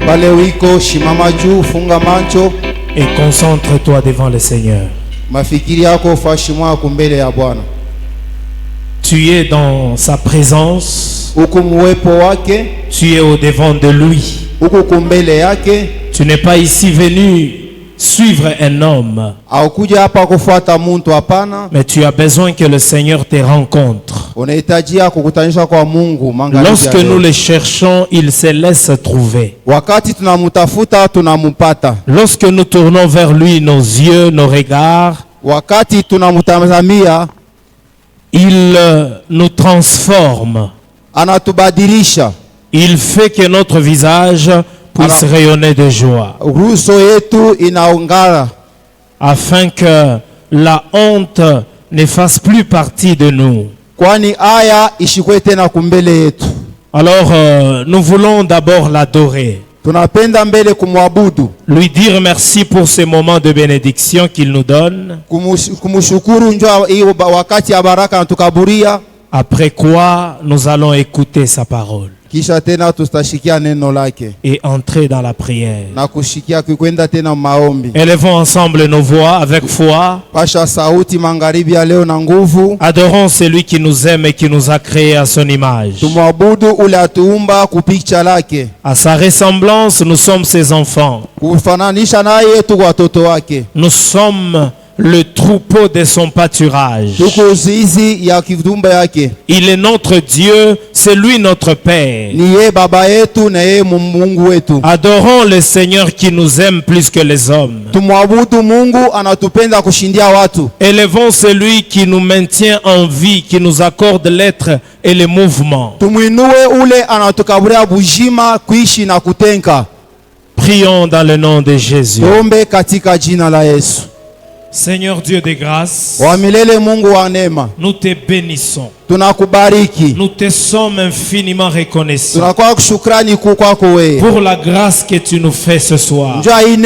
Balewiko shimama juu, funga macho et concentre-toi devant le Seigneur. Mafikiri yako fashimwa kumbele ya Bwana. Tu es dans sa présence. Uko muwepo wake. Tu es au devant de lui. Uko kumbele yake. Tu n'es pas ici venu suivre un homme. Haukuja hapa kufuata muntu, hapana. Mais tu as besoin que le Seigneur te rencontre. Unahitajia kukutanisha kwa Mungu magharibi. Lorsque nous le cherchons, il se laisse trouver. Wakati tunamutafuta tunamupata. Lorsque nous tournons vers lui nos yeux, nos regards, wakati tunamutazamia, il nous transforme. Anatubadilisha. Il fait que notre visage puisse rayonner de joie. Uso yetu inaongara. Afin que la honte ne fasse plus partie de nous. Kwani aya ishikwe tena kumbele yetu. Alors nous voulons d'abord l'adorer. Tunapenda mbele kumwabudu. Lui dire merci pour ces moments de bénédiction qu'il nous donne. Kumushukuru njoo wakati ya baraka natukaburia. Après quoi nous allons écouter sa parole. Kisha tena tutashikia neno lake. Et entrer dans la prière. Na kushikia kwenda tena maombi. Élevons ensemble nos voix avec foi. Pasha sauti magharibi ya leo na nguvu. Adorons celui qui nous aime et qui nous a créés à son image. Tumwabudu ule atuumba kupicha lake. À sa ressemblance, nous sommes ses enfants. Kufananisha naye tu watoto wake. Nous sommes le troupeau de son pâturage. Il est notre Dieu, c'est lui notre Père. Adorons le Seigneur qui nous aime plus que les hommes. Élevons celui qui nous maintient en vie, qui nous accorde l'être et le mouvement. Prions dans le nom de Jésus. Seigneur Dieu de grâce, nous te bénissons. Nous te sommes infiniment reconnaissants pour la grâce que tu nous fais ce soir. Celle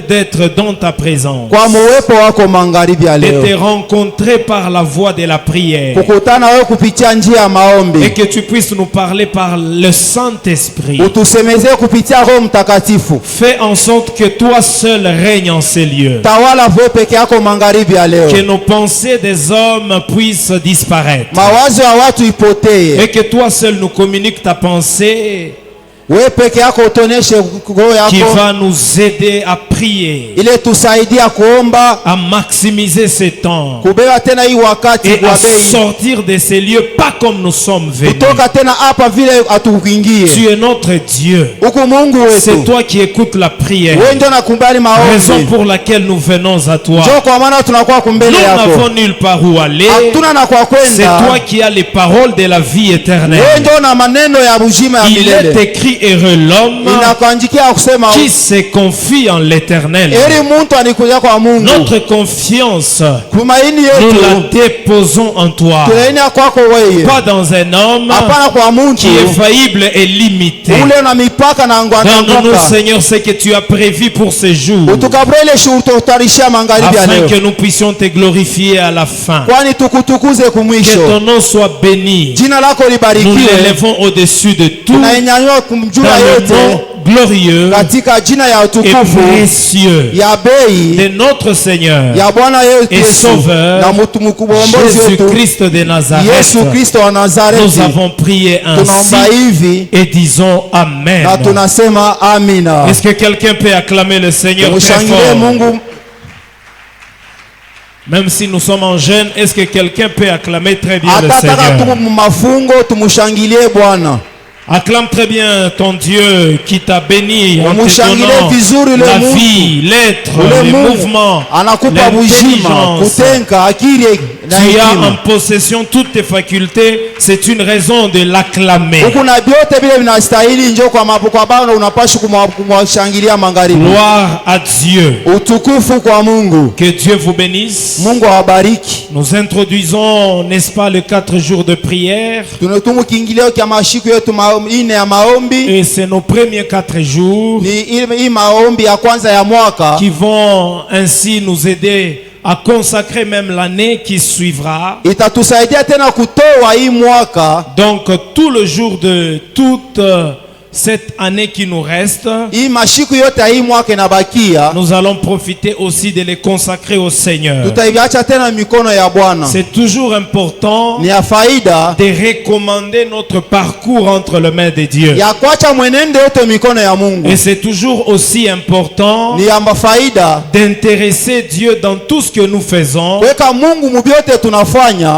d'être dans ta présence, de te rencontrer par la voie de la prière, et que tu puisses nous parler par le Saint-Esprit. Fais en sorte que toi seul règnes en ces lieux. Que nos pensées des hommes puissent disparaître. Et que toi seul nous communiques ta pensée qui va nous aider à prier, à maximiser ce temps et à sortir de ces lieux pas comme nous sommes venus. Tu es notre Dieu. C'est toi qui écoutes la prière, raison pour laquelle nous venons à toi. Nous n'avons nulle part où aller. C'est toi qui as les paroles de la vie éternelle. Il est écrit: heureux l'homme qui se confie en l'Éternel. Notre confiance, nous la déposons en toi, pas dans un homme qui est faillible et limité. Donne-nous, Seigneur, ce que tu as prévu pour ce jour, afin que nous puissions te glorifier à la fin. Que ton nom soit béni. Nous l'élevons au-dessus de tout, dans le nom glorieux et précieux de notre Seigneur et Sauveur Jésus-Christ de Nazareth. Nous avons prié ainsi et disons Amen. Est-ce que quelqu'un peut acclamer le Seigneur très fort? Même si nous sommes en jeûne, est-ce que quelqu'un peut acclamer très bien le Seigneur? Acclame très bien ton Dieu qui t'a béni en te donnant la vie, l'être, les mouvements, l'intelligence. Tu as en possession toutes tes facultés, c'est une raison de l'acclamer. Gloire à Dieu. Que Dieu vous bénisse. Nous introduisons, n'est-ce pas, les 4 jours de prière. Et c'est nos premiers 4 jours qui vont ainsi nous aider à consacrer même l'année qui suivra. Donc tout le jour de toute cette année qui nous reste, nous allons profiter aussi de les consacrer au Seigneur. C'est toujours important de recommander notre parcours entre les mains de Dieu. Et c'est toujours aussi important d'intéresser Dieu dans tout ce que nous faisons,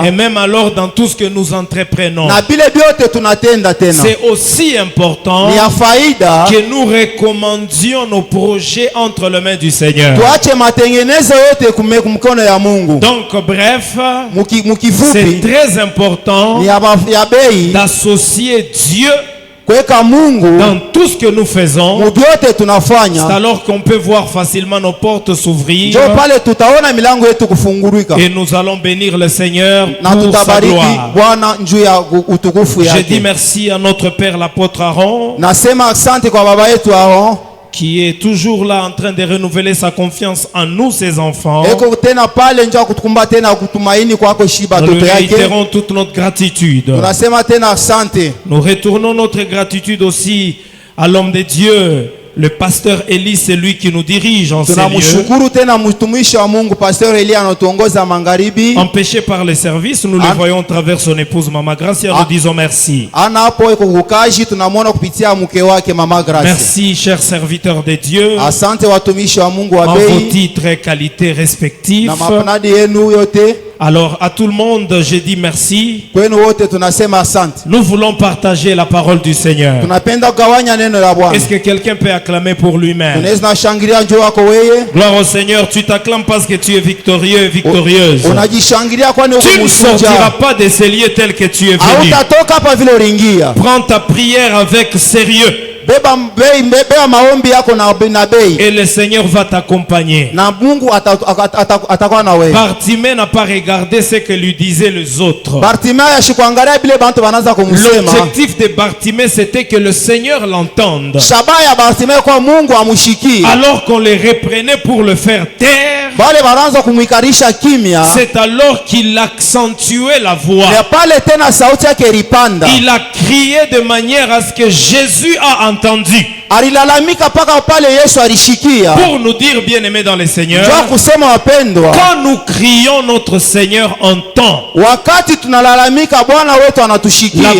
et même alors dans tout ce que nous entreprenons. C'est aussi important que nous recommandions nos projets entre les mains du Seigneur. Donc bref, c'est très important d'associer Dieu dans tout ce que nous faisons. C'est alors qu'on peut voir facilement nos portes s'ouvrir, et nous allons bénir le Seigneur pour sa gloire. Je dis merci à notre Père l'apôtre Aaron, qui est toujours là en train de renouveler sa confiance en nous, ses enfants. Nous lui réitérons toute notre gratitude. Nous retournons notre gratitude aussi à l'homme de Dieu, le pasteur Eli, c'est lui qui nous dirige en ces lieux. Empêché par les services, nous le voyons à travers son épouse Mama Gracia, nous disons merci. Merci, chers serviteurs de Dieu, en vos titres et qualités respectifs. Alors à tout le monde, je dis merci. Nous voulons partager la parole du Seigneur. Est-ce que quelqu'un peut acclamer pour lui-même? Gloire au Seigneur, tu t'acclames parce que tu es victorieux et victorieuse. Tu ne sortiras pas de ces lieux tels que tu es venu. Prends ta prière avec sérieux. Et le Seigneur va t'accompagner. Bartimée n'a pas regardé ce que lui disaient les autres. L'objectif de Bartimée, c'était que le Seigneur l'entende. Alors qu'on les reprenait pour le faire taire, c'est alors qu'il accentuait la voix. Il a crié de manière à ce que Jésus a entendu. Pour nous dire, bien-aimés dans le Seigneur, quand nous crions, notre Seigneur entend. La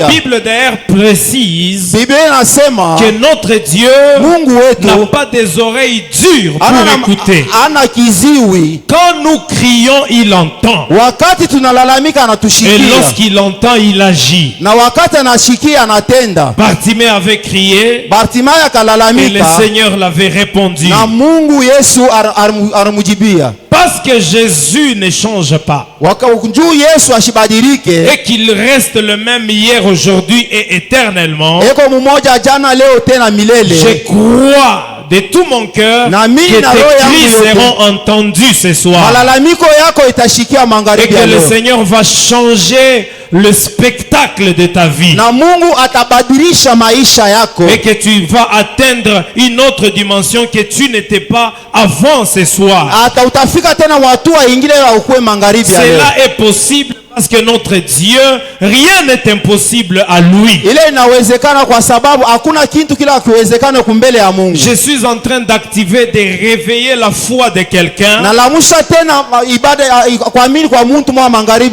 Bible d'ailleurs précise que notre Dieu n'a pas des oreilles dures pour écouter. Quand nous crions, il entend. Et lorsqu'il entend, il agit. Bartimée avait crié, et le Seigneur l'avait répondu. Parce que Jésus ne change pas, et qu'il reste le même hier, aujourd'hui et éternellement, je crois de tout mon cœur que tes cris seront entendus ce soir, et que le Seigneur va changer le spectacle de ta vie, et que tu vas atteindre une autre dimension que tu n'étais pas avant ce soir. Cela est possible parce que notre Dieu, rien n'est impossible à lui. Je suis en train d'activer, de réveiller la foi de quelqu'un,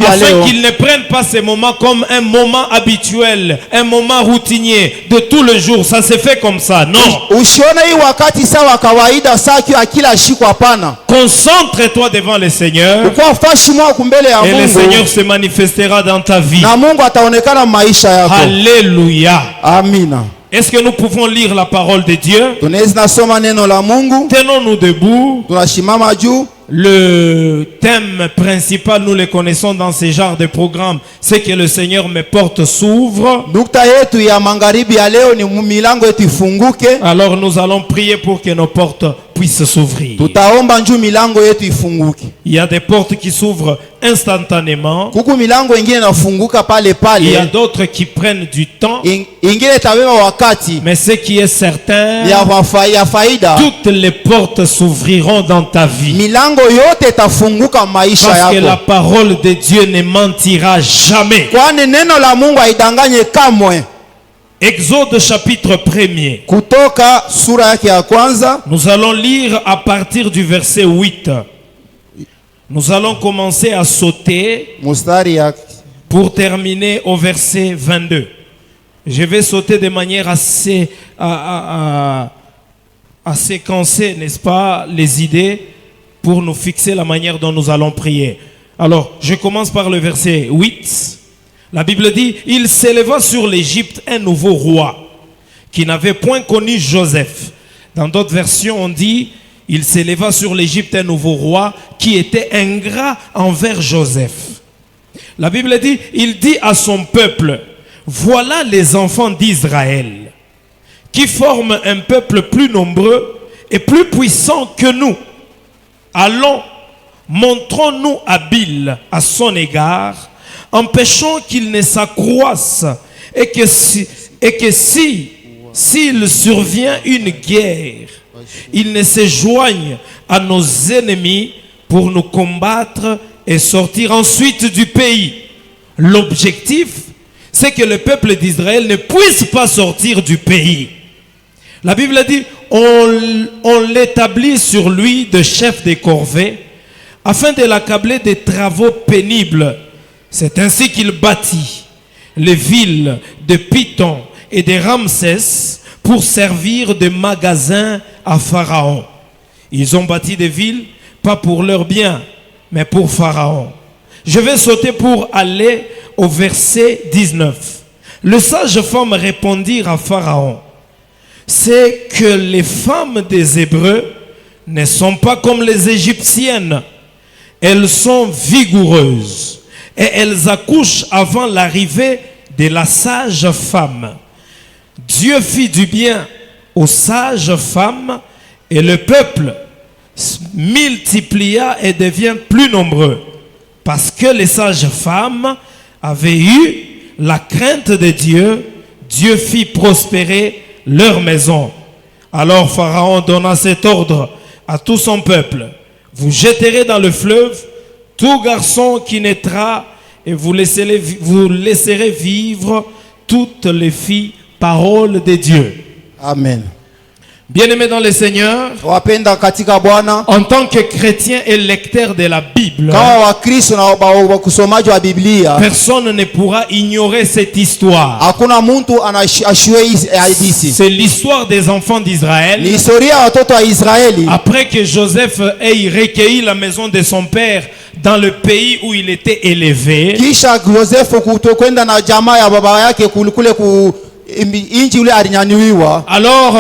afin qu'il ne prenne pas ces moments comme un moment habituel, un moment routinier de tout le jour. Ça se fait comme ça, non. Concentre-toi devant le Seigneur, et le Seigneur se manifestera dans ta vie. Alléluia. Amina. Est-ce que nous pouvons lire la parole de Dieu? Tenons-nous debout. Le thème principal, nous le connaissons dans ce genre de programme, c'est que le Seigneur, mes portes s'ouvrent. Alors nous allons prier pour que nos portes puissent s'ouvrir. Il y a des portes qui s'ouvrent instantanément. Il y a d'autres qui prennent du temps. Mais ce qui est certain, toutes les portes s'ouvriront dans ta vie. Parce que la parole de Dieu ne mentira jamais. Exode chapitre 1er. Kutoka sura yake ya kwanza. Nous allons lire à partir du verset 8. Nous allons commencer à sauter pour terminer au verset 22. Je vais sauter de manière assez à séquencer, n'est-ce pas, les idées pour nous fixer la manière dont nous allons prier. Alors, je commence par le verset 8. La Bible dit, « Il s'éleva sur l'Égypte un nouveau roi qui n'avait point connu Joseph. » Dans d'autres versions, on dit, « Il s'éleva sur l'Égypte un nouveau roi qui était ingrat envers Joseph. » La Bible dit, « Il dit à son peuple, « Voilà les enfants d'Israël qui forment un peuple plus nombreux et plus puissant que nous. Allons, montrons-nous habiles à son égard, empêchons qu'il ne s'accroisse et que s'il survient une guerre, il ne se joigne à nos ennemis pour nous combattre et sortir ensuite du pays. » L'objectif, c'est que le peuple d'Israël ne puisse pas sortir du pays. La Bible dit, on l'établit sur lui de chef des corvées afin de l'accabler des travaux pénibles. C'est ainsi qu'il bâtit les villes de Python et de Ramsès pour servir de magasins à Pharaon. Ils ont bâti des villes, pas pour leur bien, mais pour Pharaon. Je vais sauter pour aller au verset 19. Le sage femme répondirent à Pharaon, « C'est que les femmes des Hébreux ne sont pas comme les Égyptiennes. Elles sont vigoureuses et elles accouchent avant l'arrivée de la sage femme. » Dieu fit du bien aux sages femmes et le peuple multiplia et devient plus nombreux. Parce que les sages femmes avaient eu la crainte de Dieu, Dieu fit prospérer leur maison. Alors Pharaon donna cet ordre à tout son peuple. Vous jetterez dans le fleuve tout garçon qui naîtra et vous laisserez vivre toutes les filles. Parole de Dieu. Amen. Bien-aimés dans le Seigneur, en tant que chrétien et lecteur de la Bible, personne ne pourra ignorer cette histoire. C'est l'histoire des enfants d'Israël. Après que Joseph ait recueilli la maison de son père dans le pays où il était élevé, alors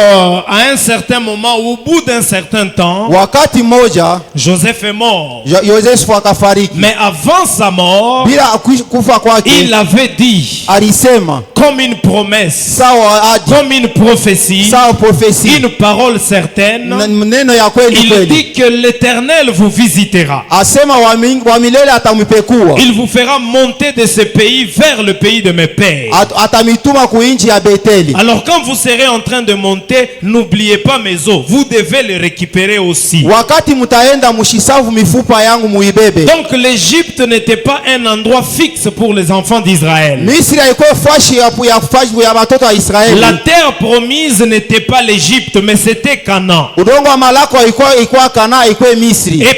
à un certain moment, au bout d'un certain temps, Joseph est mort. Mais avant sa mort, il avait dit, comme une promesse, comme une prophétie, une parole certaine, il dit que l'Éternel vous visitera. Il vous fera monter de ce pays vers le pays de mes pères. Alors quand vous serez en train de monter, n'oubliez pas mes os. Vous devez les récupérer aussi. Donc l'Égypte n'était pas un endroit fixe pour les enfants d'Israël. La terre promise n'était pas l'Égypte, mais c'était Canaan. Et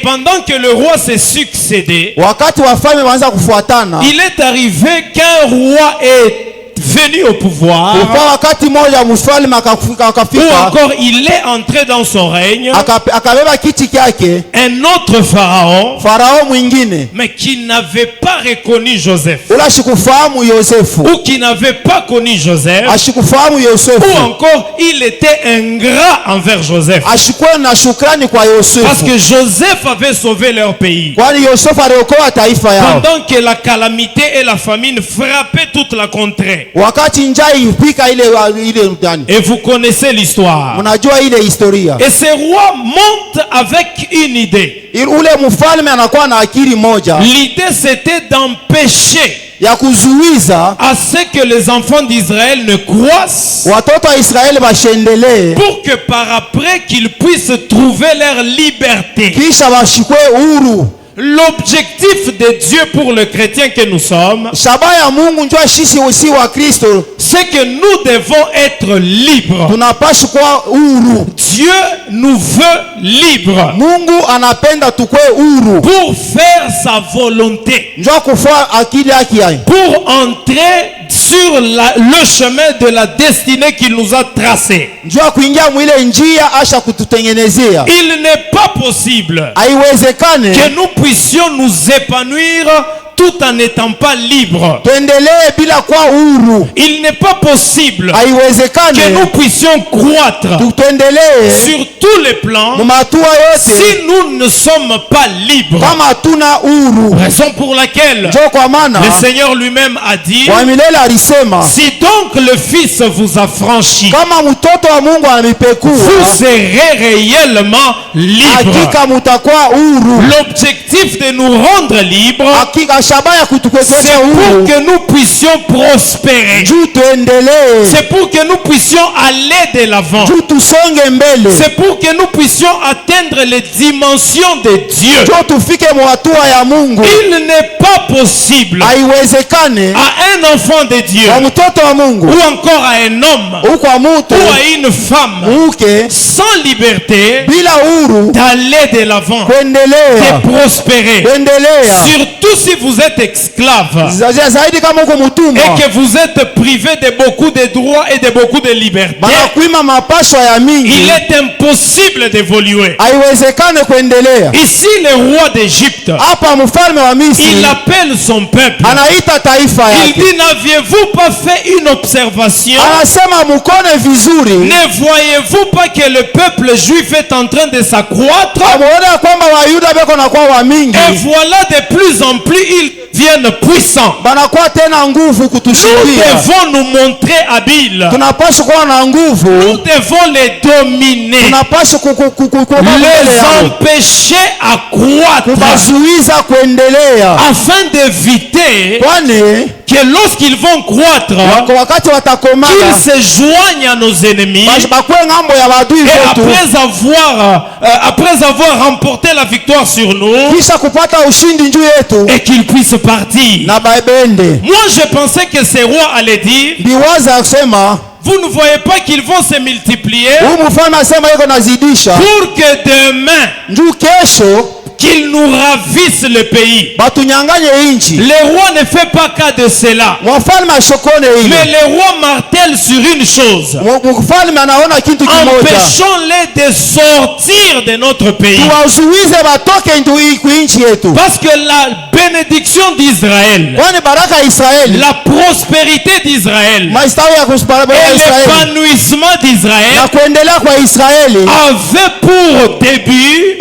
pendant que le roi s'est succédé, il est arrivé qu'un roi est venu au pouvoir, ou encore il est entré dans son règne, un autre pharaon, mais qui n'avait pas reconnu Joseph, ou qui n'avait pas connu Joseph, ou encore il était ingrat envers Joseph, parce que Joseph avait sauvé leur pays pendant que la calamité et la famine frappaient toute la contrée. Et vous connaissez l'histoire. Et ce roi monte avec une idée. L'idée c'était d'empêcher à ce que les enfants d'Israël ne croissent, pour que par après qu'ils puissent trouver leur liberté. L'objectif de Dieu pour le chrétien que nous sommes, c'est que nous devons être libres. Dieu nous veut libres pour faire sa volonté, pour entrer sur le chemin de la destinée qu'il nous a tracé. Il n'est pas possible que nous puissions nous épanouir tout en n'étant pas libre. Il n'est pas possible que nous puissions croître sur tous les plans si nous ne sommes pas libres. Raison pour laquelle le Seigneur lui-même a dit, si donc le Fils vous a franchi, vous serez réellement libres. L'objectif de nous rendre libres, c'est pour que nous puissions prospérer. C'est pour que nous puissions aller de l'avant. C'est pour que nous puissions atteindre les dimensions de Dieu. Il n'est pas possible à un enfant de Dieu ou encore à un homme ou à une femme sans liberté d'aller de l'avant, de prospérer. Surtout si vous êtes esclave et que vous êtes privé de beaucoup de droits et de beaucoup de libertés, il est impossible d'évoluer. Ici, le roi d'Égypte, il appelle son peuple. Il dit, n'aviez-vous pas fait une observation? Ne voyez-vous pas que le peuple juif est en train de s'accroître? Et voilà, de plus en plus, ils deviennent puissants. Nous devons nous montrer habiles. Nous devons les dominer, les empêcher à croître, afin d'éviter que lorsqu'ils vont croître, qu'ils se joignent à nos ennemis, et après avoir remporté la victoire sur nous, et qu'ils puissent partir. Moi je pensais que ces rois allaient dire, vous ne voyez pas qu'ils vont se multiplier pour que demain qu'ils nous ravissent le pays. Le roi ne fait pas cas de cela. Mais le roi martèle sur une chose. Empêchons-les de sortir de notre pays. Parce que la bénédiction d'Israël, la prospérité d'Israël et l'épanouissement d'Israël avait pour début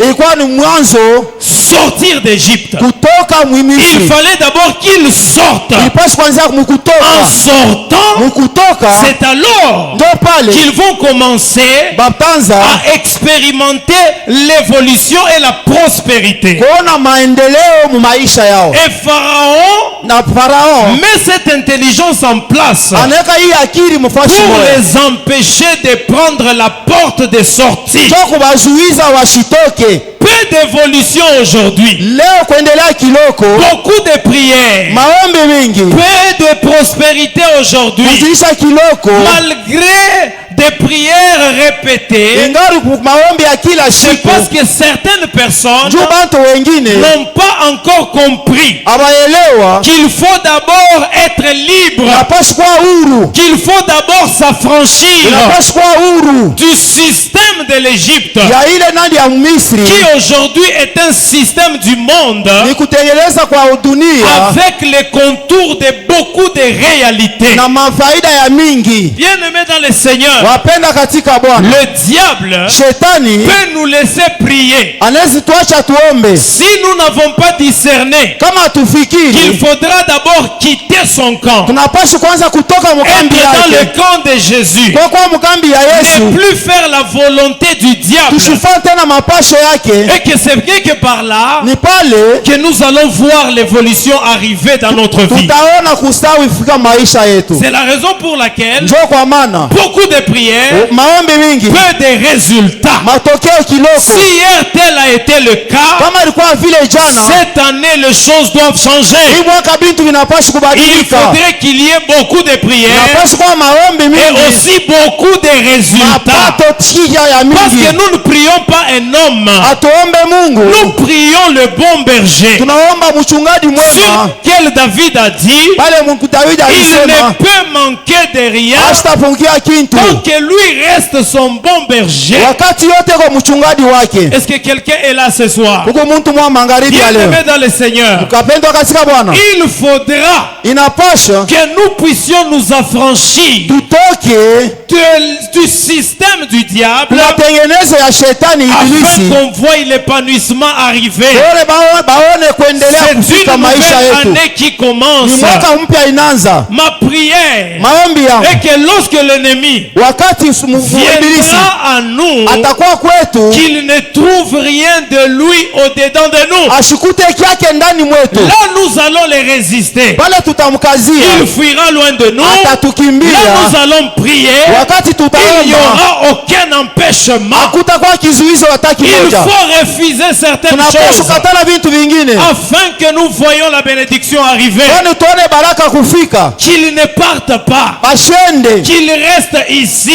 sortir d'Égypte. Il fallait d'abord qu'ils sortent. En sortant, c'est alors qu'ils vont commencer à expérimenter l'évolution et la prospérité. Et Pharaon met cette intelligence en place pour les empêcher de prendre la porte de sortie. Peu d'évolution aujourd'hui, beaucoup de prières, peu de prospérité aujourd'hui, malgré des prières répétées. C'est parce que certaines personnes n'ont pas encore compris qu'il faut d'abord être libre, qu'il faut d'abord s'affranchir du système de l'Égypte, qui aujourd'hui est un système du monde avec les contours de beaucoup de réalités. Bien aimé dans le Seigneur, le diable peut nous laisser prier si nous n'avons pas discerné qu'il faudra d'abord quitter son camp, être dans le camp de Jésus, ne plus faire la volonté volonté du diable. Et que c'est bien que par là que nous allons voir l'évolution arriver dans notre vie. C'est la raison pour laquelle beaucoup de prières peu de résultats. Si hier tel a été le cas, cette année les choses doivent changer. Il faudrait qu'il y ait beaucoup de prières et aussi beaucoup de résultats. Parce que nous ne prions pas un homme, nous prions le bon berger, sur lequel David a dit il ne peut manquer de rien tant que lui reste son bon berger. Est-ce que quelqu'un est là ce soir? Bien-aimé dans le Seigneur, il faudra que nous puissions nous affranchir du système du diable afin qu'on voie l'épanouissement arriver. C'est une nouvelle année qui commence. Ma prière est que lorsque l'ennemi viendra à nous, qu'il ne trouve rien de lui au-dedans de nous. Là nous allons les résister. Il fuira loin de nous. Là nous allons prier. Il n'y aura aucun empêchement. Il faut refuser certaines choses afin que nous voyons la bénédiction arriver. Qu'il ne parte pas, qu'il reste ici.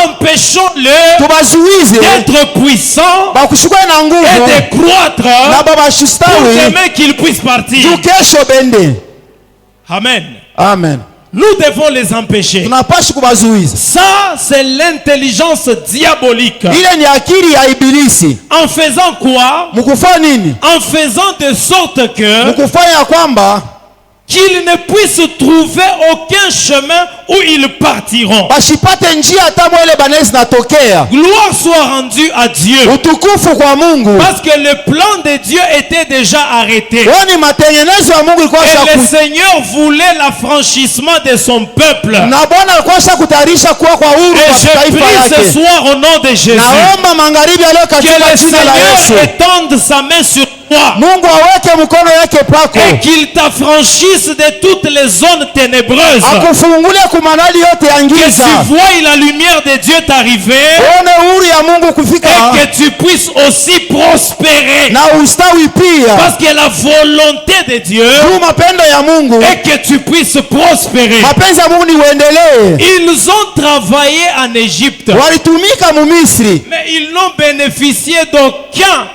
Empêchons-le d'être puissant et de croître pour demain qu'il puisse partir. Amen. Amen. Nous devons les empêcher. Ça, c'est l'intelligence diabolique. En faisant quoi? En faisant de sorte que qu'ils ne puissent trouver aucun chemin où ils partiront. Gloire soit rendue à Dieu. Parce que le plan de Dieu était déjà arrêté. Et le Seigneur voulait l'affranchissement de son peuple. Et je prie ce soir au nom de Jésus que le Seigneur étende sa main sur toi et qu'il t'affranchisse de toutes les zones ténébreuses. Que tu vois la lumière de Dieu t'arriver et que tu puisses aussi prospérer. Parce que la volonté de Dieu est que tu puisses prospérer. Ils ont travaillé en Égypte, mais ils n'ont bénéficié d'aucun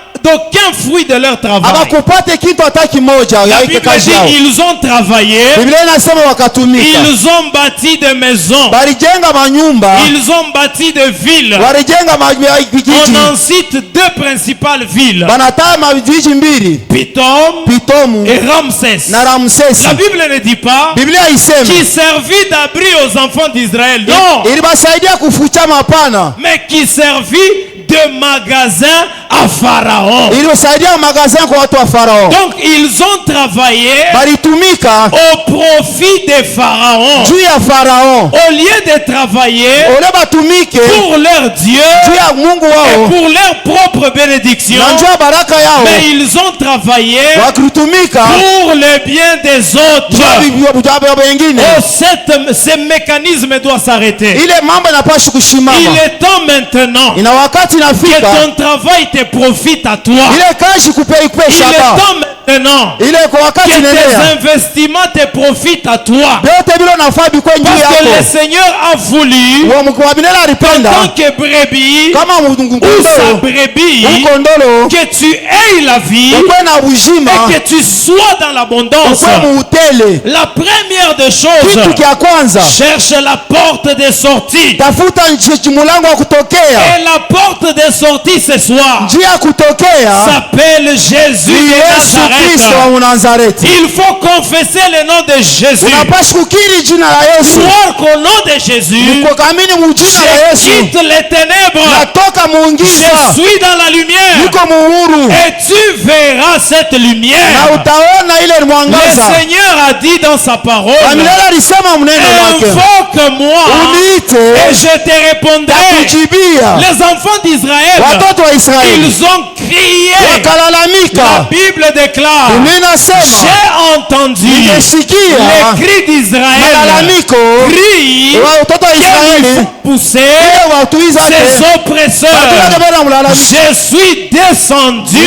fruit de leur travail. La Bible dit ils ont travaillé, ils ont bâti des maisons, ils ont bâti des villes. On en cite deux principales villes, Pithom et Ramsès. La Bible ne dit pas qui servit d'abri aux enfants d'Israël, non, mais qui servit de magasin à Pharaon. Donc ils ont travaillé au profit de Pharaon. Au lieu de travailler pour leur Dieu et pour leur propre bénédiction, mais ils ont travaillé pour le bien des autres. Oh, ce mécanisme doit s'arrêter. Il est temps maintenant que ton travail te profite à toi. Il est temps maintenant que tes investissements te profitent à toi. Parce que le Seigneur a voulu, en tant que brebis ou sa brebis, que tu aies la vie et que tu sois dans l'abondance. La première des choses, cherche la porte de sortie. Et la porte de sortie ce soir s'appelle Jésus de Nazareth. Nazareth. Il faut confesser le nom de Jésus. Croire qu'au nom de Jésus, je quitte les ténèbres. Je suis dans la lumière. Et tu verras cette lumière. Le Seigneur a dit dans sa parole, invoque-moi et je te répondrai. Les enfants d'Israël, ils ont crié. La Bible déclare, j'ai entendu les cris d'Israël crient qu'ils pousser ses oppresseurs. Je suis descendu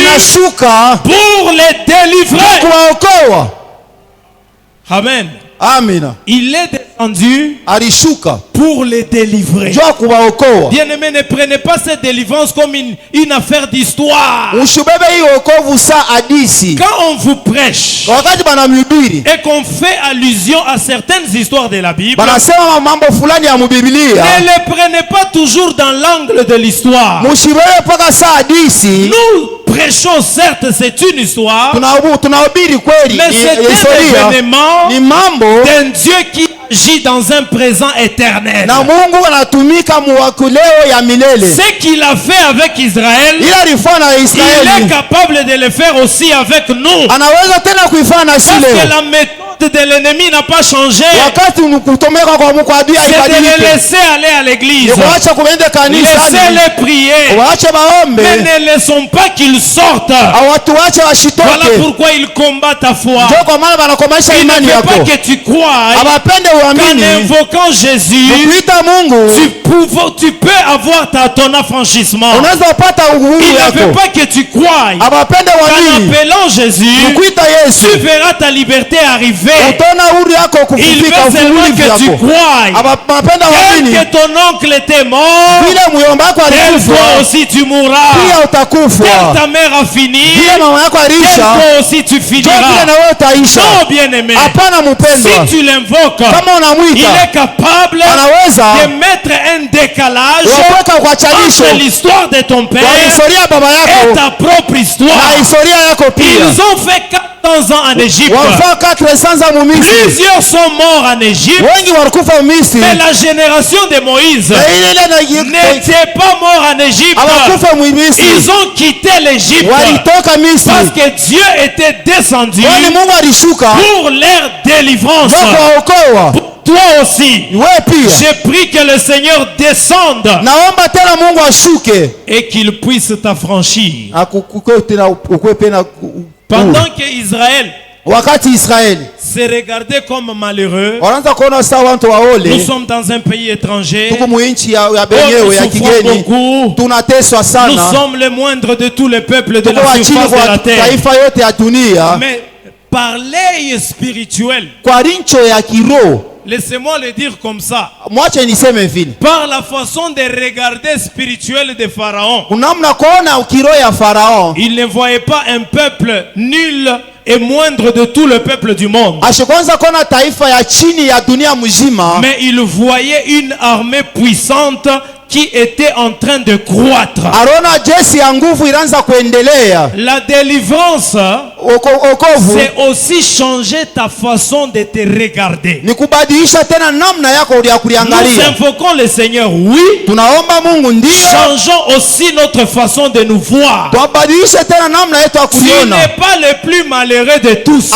pour les délivrer. Amen. Amen. Il est descendu pour les délivrer. Bien-aimés, ne prenez pas cette délivrance comme une affaire d'histoire. Quand on vous prêche et qu'on fait allusion à certaines histoires de la Bible, ne les prenez pas toujours dans l'angle de l'histoire. Nous prêchons, certes, c'est une histoire, mais c'est un événement d'un Dieu qui agit dans un présent éternel. Ce qu'il a fait avec Israël, il est capable de le faire aussi avec nous. Parce que la méthode de l'ennemi n'a pas changé. C'est de les laisser aller à l'église. Laissez-les prier. Mais ne laissons pas qu'ils sortent. Voilà pourquoi ils combattent ta foi. Il ne veut pas que tu crois qu'en invoquant Jésus, tu peux avoir ton affranchissement. Il ne veut pas que tu crois qu'en appelant Jésus, tu verras ta liberté arriver. Il veut seulement que tu crois. Tel que ton oncle était mort, tel toi aussi tu mourras. Tel ta mère a fini, tel toi aussi tu finiras. Non, bien-aimé, si tu l'invoques, il est capable de mettre un décalage entre l'histoire de ton père et ta propre histoire. Ils ont fait 400 ans en Égypte. Plusieurs sont morts en Égypte. Mais la génération de Moïse n'était pas mort en Égypte. Ils ont quitté l'Égypte parce que Dieu était descendu pour leur délivrance. Toi aussi, j'ai pris que le Seigneur descende et qu'il puisse t'affranchir. Pendant que Israël se regardait comme malheureux, nous sommes dans un pays étranger, nous sommes les moindres de tous les peuples de la surface de la terre. Mais par l'œil spirituel, laissez-moi le dire comme ça, par la façon de regarder spirituel de Pharaon, il ne voyait pas un peuple nul et moindre de tout le peuple du monde. Mais il voyait une armée puissante qui était en train de croître. La délivrance, c'est aussi changer ta façon de te regarder. Nous invoquons le Seigneur, oui. Changeons aussi notre façon de nous voir. Tu n'es pas le plus malheureux de tous.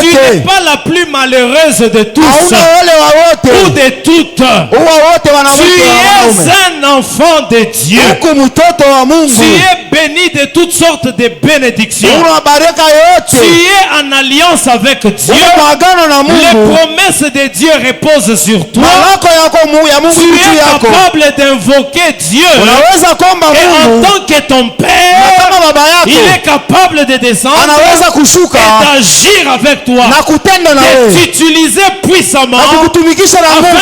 Tu n'es pas la plus malheureuse de tous ou de toutes. Tu es un enfant de Dieu. Tu es béni de toutes sortes de bénédictions. Tu es en alliance avec Dieu. Les promesses de Dieu reposent sur toi. Tu es capable d'invoquer Dieu. Et en tant que ton Père, il est capable de descendre et d'agir avec toi, de t'utiliser puissamment afin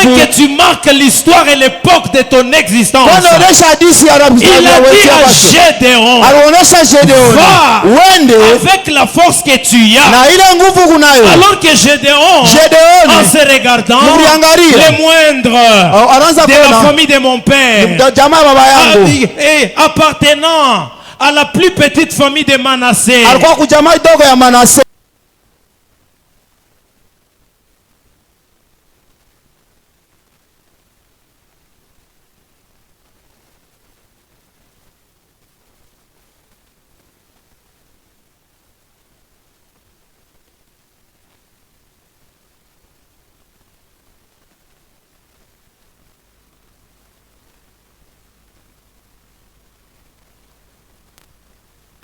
que tu marques l'histoire et l'époque de ton existence. Il a dit à Gédéon, va avec la force que tu as. Alors que Gédéon, en se regardant, les moindres de la famille de mon père, et appartenant à la plus petite famille de Manassé. Alikuwa kujamaa dogo ya Manassé.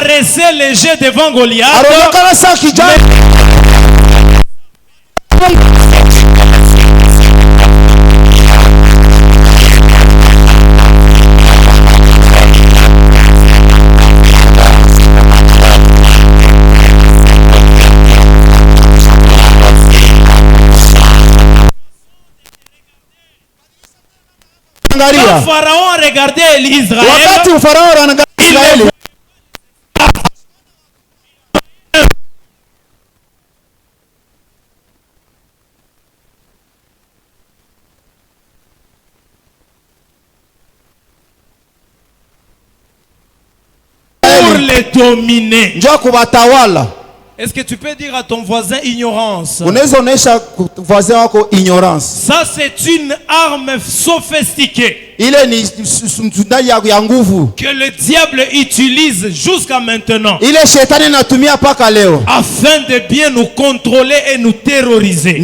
Dressé léger devant Goliath. Quand Pharaon regardait Israël, pour les dominer. Est-ce que tu peux dire à ton voisin ignorance? Ça c'est une arme sophistiquée que le diable utilise jusqu'à maintenant afin de bien nous contrôler et nous terroriser.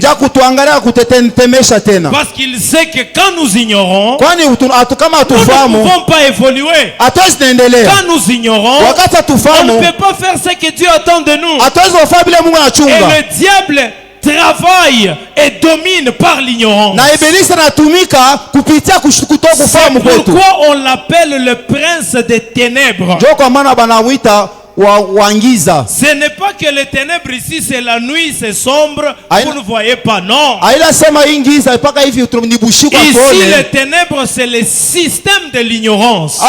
Parce qu'il sait que quand nous ignorons, nous ne pouvons pas évoluer. Quand nous ignorons, on ne peut pas faire ce que Dieu attend de nous. Et le diable travaille et domine par l'ignorance. C'est pourquoi on l'appelle le prince des ténèbres. Ce n'est pas que les ténèbres ici c'est la nuit, c'est sombre, vous ne voyez pas, non. Ici les ténèbres c'est le système de l'ignorance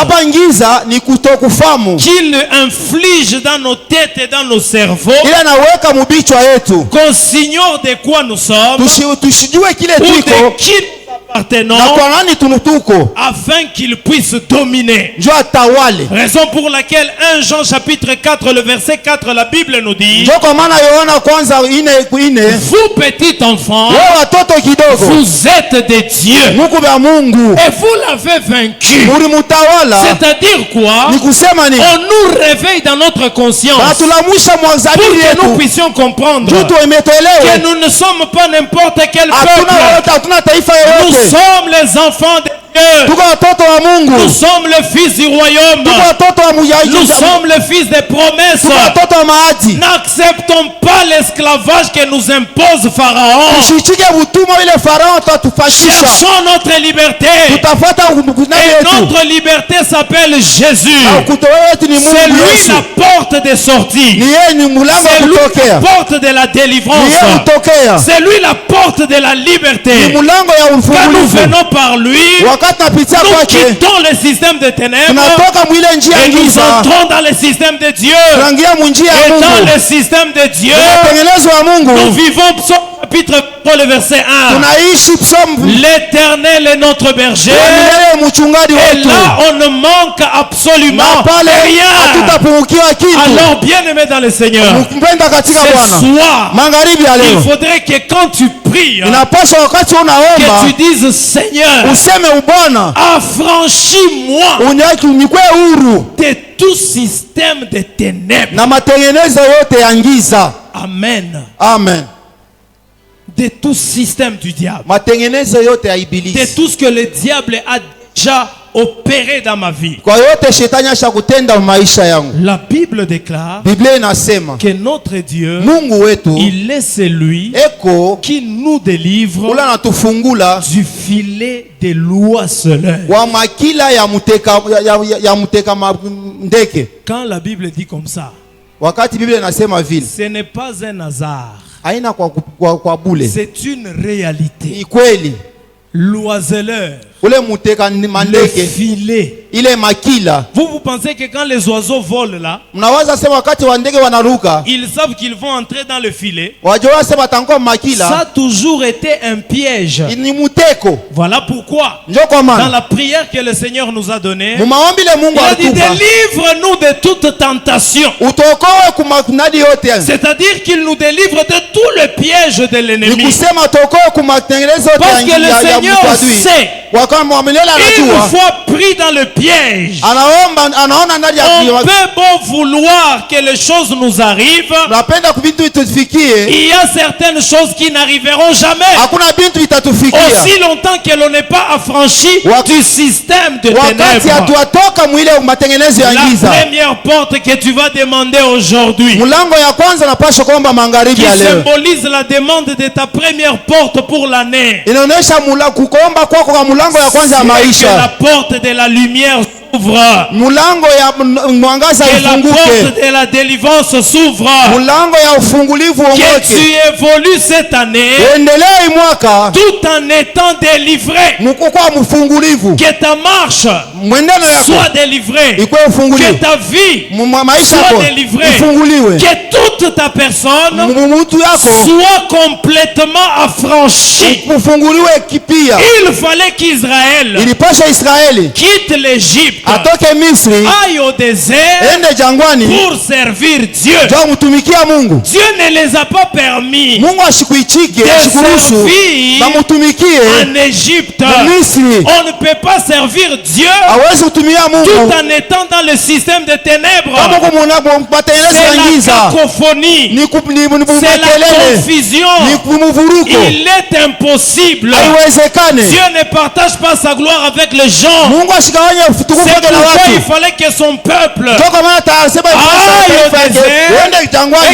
qu'il inflige dans nos têtes et dans nos cerveaux, qu'on s'ignore de quoi nous sommes ou de qui appartenons, afin qu'il puisse dominer. Raison pour laquelle 1 Jean chapitre 4 le verset 4 la Bible nous dit: vous petits enfants, vous êtes des dieux et vous l'avez vaincu. C'est-à-dire quoi? On nous réveille dans notre conscience pour que nous puissions comprendre que nous ne sommes pas n'importe quel peuple. Nous sommes les enfants de Dieu. Nous sommes le fils du royaume. Nous sommes le fils des promesses. N'acceptons pas l'esclavage que nous impose Pharaon. Cherchons notre liberté. Et notre liberté s'appelle Jésus. C'est lui la porte de sortie. C'est lui la porte de la délivrance. C'est lui la porte de la liberté. Quand nous venons par lui, nous quittons le système de ténèbres et nous entrons dans le système de Dieu. Et dans le système de Dieu, nous vivons Psaume chapitre 3 le verset 1. L'Éternel est notre berger et là on ne manque absolument rien. Alors bien aimé dans le Seigneur, ce soir il faudrait que quand tu pries que tu dises: Seigneur, affranchis-moi de tout système de ténèbres. Amen. Amen. De tout système du diable, de tout ce que le diable a déjà opéré dans ma vie. La Bible déclare que notre Dieu, il est celui qui nous délivre du filet des l'oiseleur. Quand la Bible dit comme ça, ce n'est pas un hasard. C'est une réalité. L'oiseleur Le filet. Vous pensez que quand les oiseaux volent là, ils savent qu'ils vont entrer dans le filet. Ça a toujours été un piège. Voilà pourquoi dans la prière que le Seigneur nous a donnée, il a dit délivre-nous de toute tentation. C'est-à-dire qu'il nous délivre de tout le piège de l'ennemi. Parce que le Seigneur sait, une fois pris dans le piège, on peut bon vouloir que les choses nous arrivent. Il y a certaines choses qui n'arriveront jamais aussi longtemps que l'on n'est pas affranchi du système de ténèbres. La première porte que tu vas demander aujourd'hui, qui symbolise la demande de ta première porte pour l'année, c'est que la porte de la lumière s'ouvre, que la porte de la délivrance s'ouvre, que tu évolues cette année tout en étant délivré, que ta marche soit délivrée, que ta vie soit délivrée, que toute ta personne soit complètement affranchie. Il fallait qu'Israël quitte l'Égypte, aille au désert pour servir Dieu. Dieu ne les a pas permis de servir en Égypte. On ne peut pas servir Dieu tout en étant dans le système de ténèbres. C'est la cacophonie, c'est la confusion. Il est impossible. Dieu ne partage pas sa gloire avec les gens. C'est pourquoi il fallait que son peuple aille au désert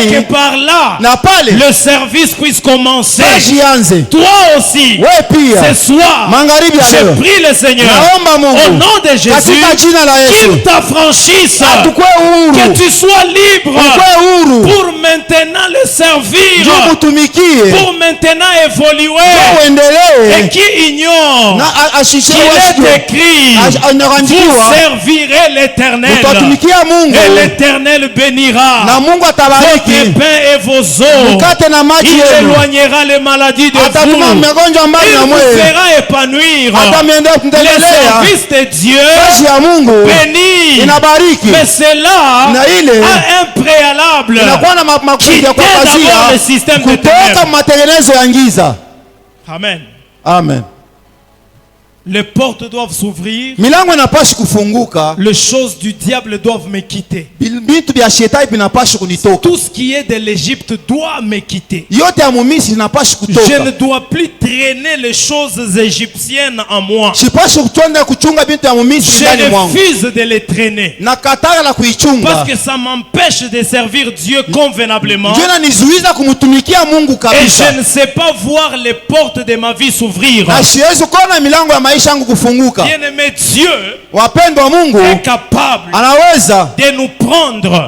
et que par là le service puisse commencer. Toi aussi, ce soir, je prie le Seigneur au nom de Jésus qu'il t'affranchisse, que tu sois libre pour maintenant le servir, pour maintenant évoluer, et qui ignore qu'il est écrit: vous servirez l'Éternel et l'Éternel bénira votre pain et vos eaux. Il éloignera les maladies de vous. Il vous fera épanouir. Le service de Dieu bénit, mais cela a un préalable qui est d'abord le système de ténèbres. Amen. Amen. Les portes doivent s'ouvrir. Les choses du diable doivent me quitter. Tout ce qui est de l'Égypte doit me quitter. Je ne dois plus traîner les choses égyptiennes en moi. Je refuse de les traîner parce que ça m'empêche de servir Dieu convenablement. Et je ne sais pas voir les portes de ma vie s'ouvrir. Bien-aimé, Dieu est capable de nous prendre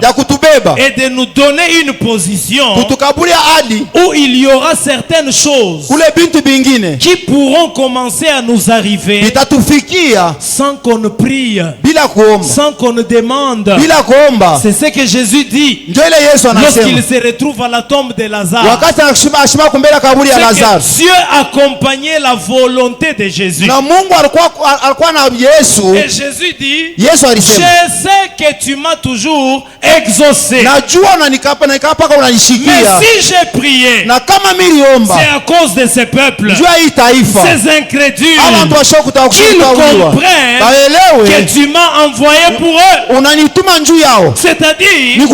et de nous donner une position où il y aura certaines choses qui pourront commencer à nous arriver sans qu'on ne prie, sans qu'on ne demande. C'est ce que Jésus dit lorsqu'il se retrouve à la tombe de Lazare. C'est que Dieu accompagnait la volonté de Jésus. Et Jésus dit: je sais que tu m'as toujours exaucé. Mais si j'ai prié, c'est à cause de ces peuples, ces incrédules, qu'ils comprennent que tu m'as envoyé pour eux. C'est-à-dire,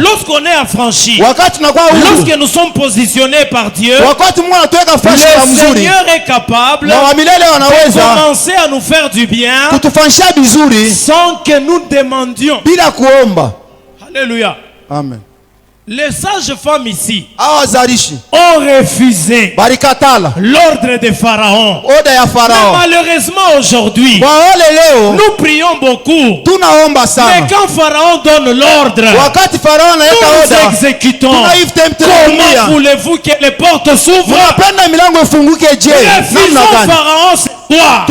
lorsqu'on est affranchi, lorsque nous sommes positionnés par Dieu, le Seigneur est capable de commencer à nous faire du bien sans que nous demandions. Alléluia. Amen. Les sages femmes ici ont refusé l'ordre de Pharaon. Mais malheureusement aujourd'hui, nous prions beaucoup. Mais quand Pharaon donne l'ordre, nous exécutons. Comment voulez-vous que les portes s'ouvrent? Refusons Pharaon. toi.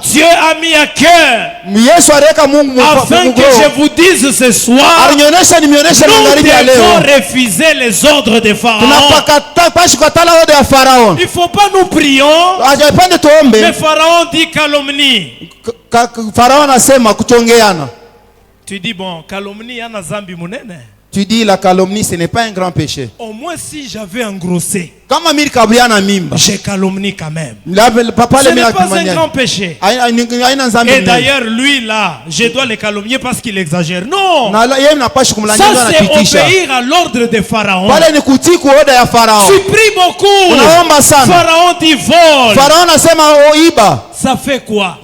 Dieu a mis à cœur afin que je vous dise ce soir, nous devons refuser les ordres de Pharaon. Il ne faut pas nous prier, mais Pharaon dit calomnie. Tu dis bon, calomnie yana zambi munene. Tu dis la calomnie, ce n'est pas un grand péché. Au moins si j'avais engrossé, j'ai calomnie quand même. Ce n'est pas un grand péché. Et d'ailleurs, lui là, je dois le calomnier parce qu'il exagère. Non. Ça c'est obéir à l'ordre de Pharaon. Tu pries beaucoup. Pharaon dit vol. Ça fait quoi?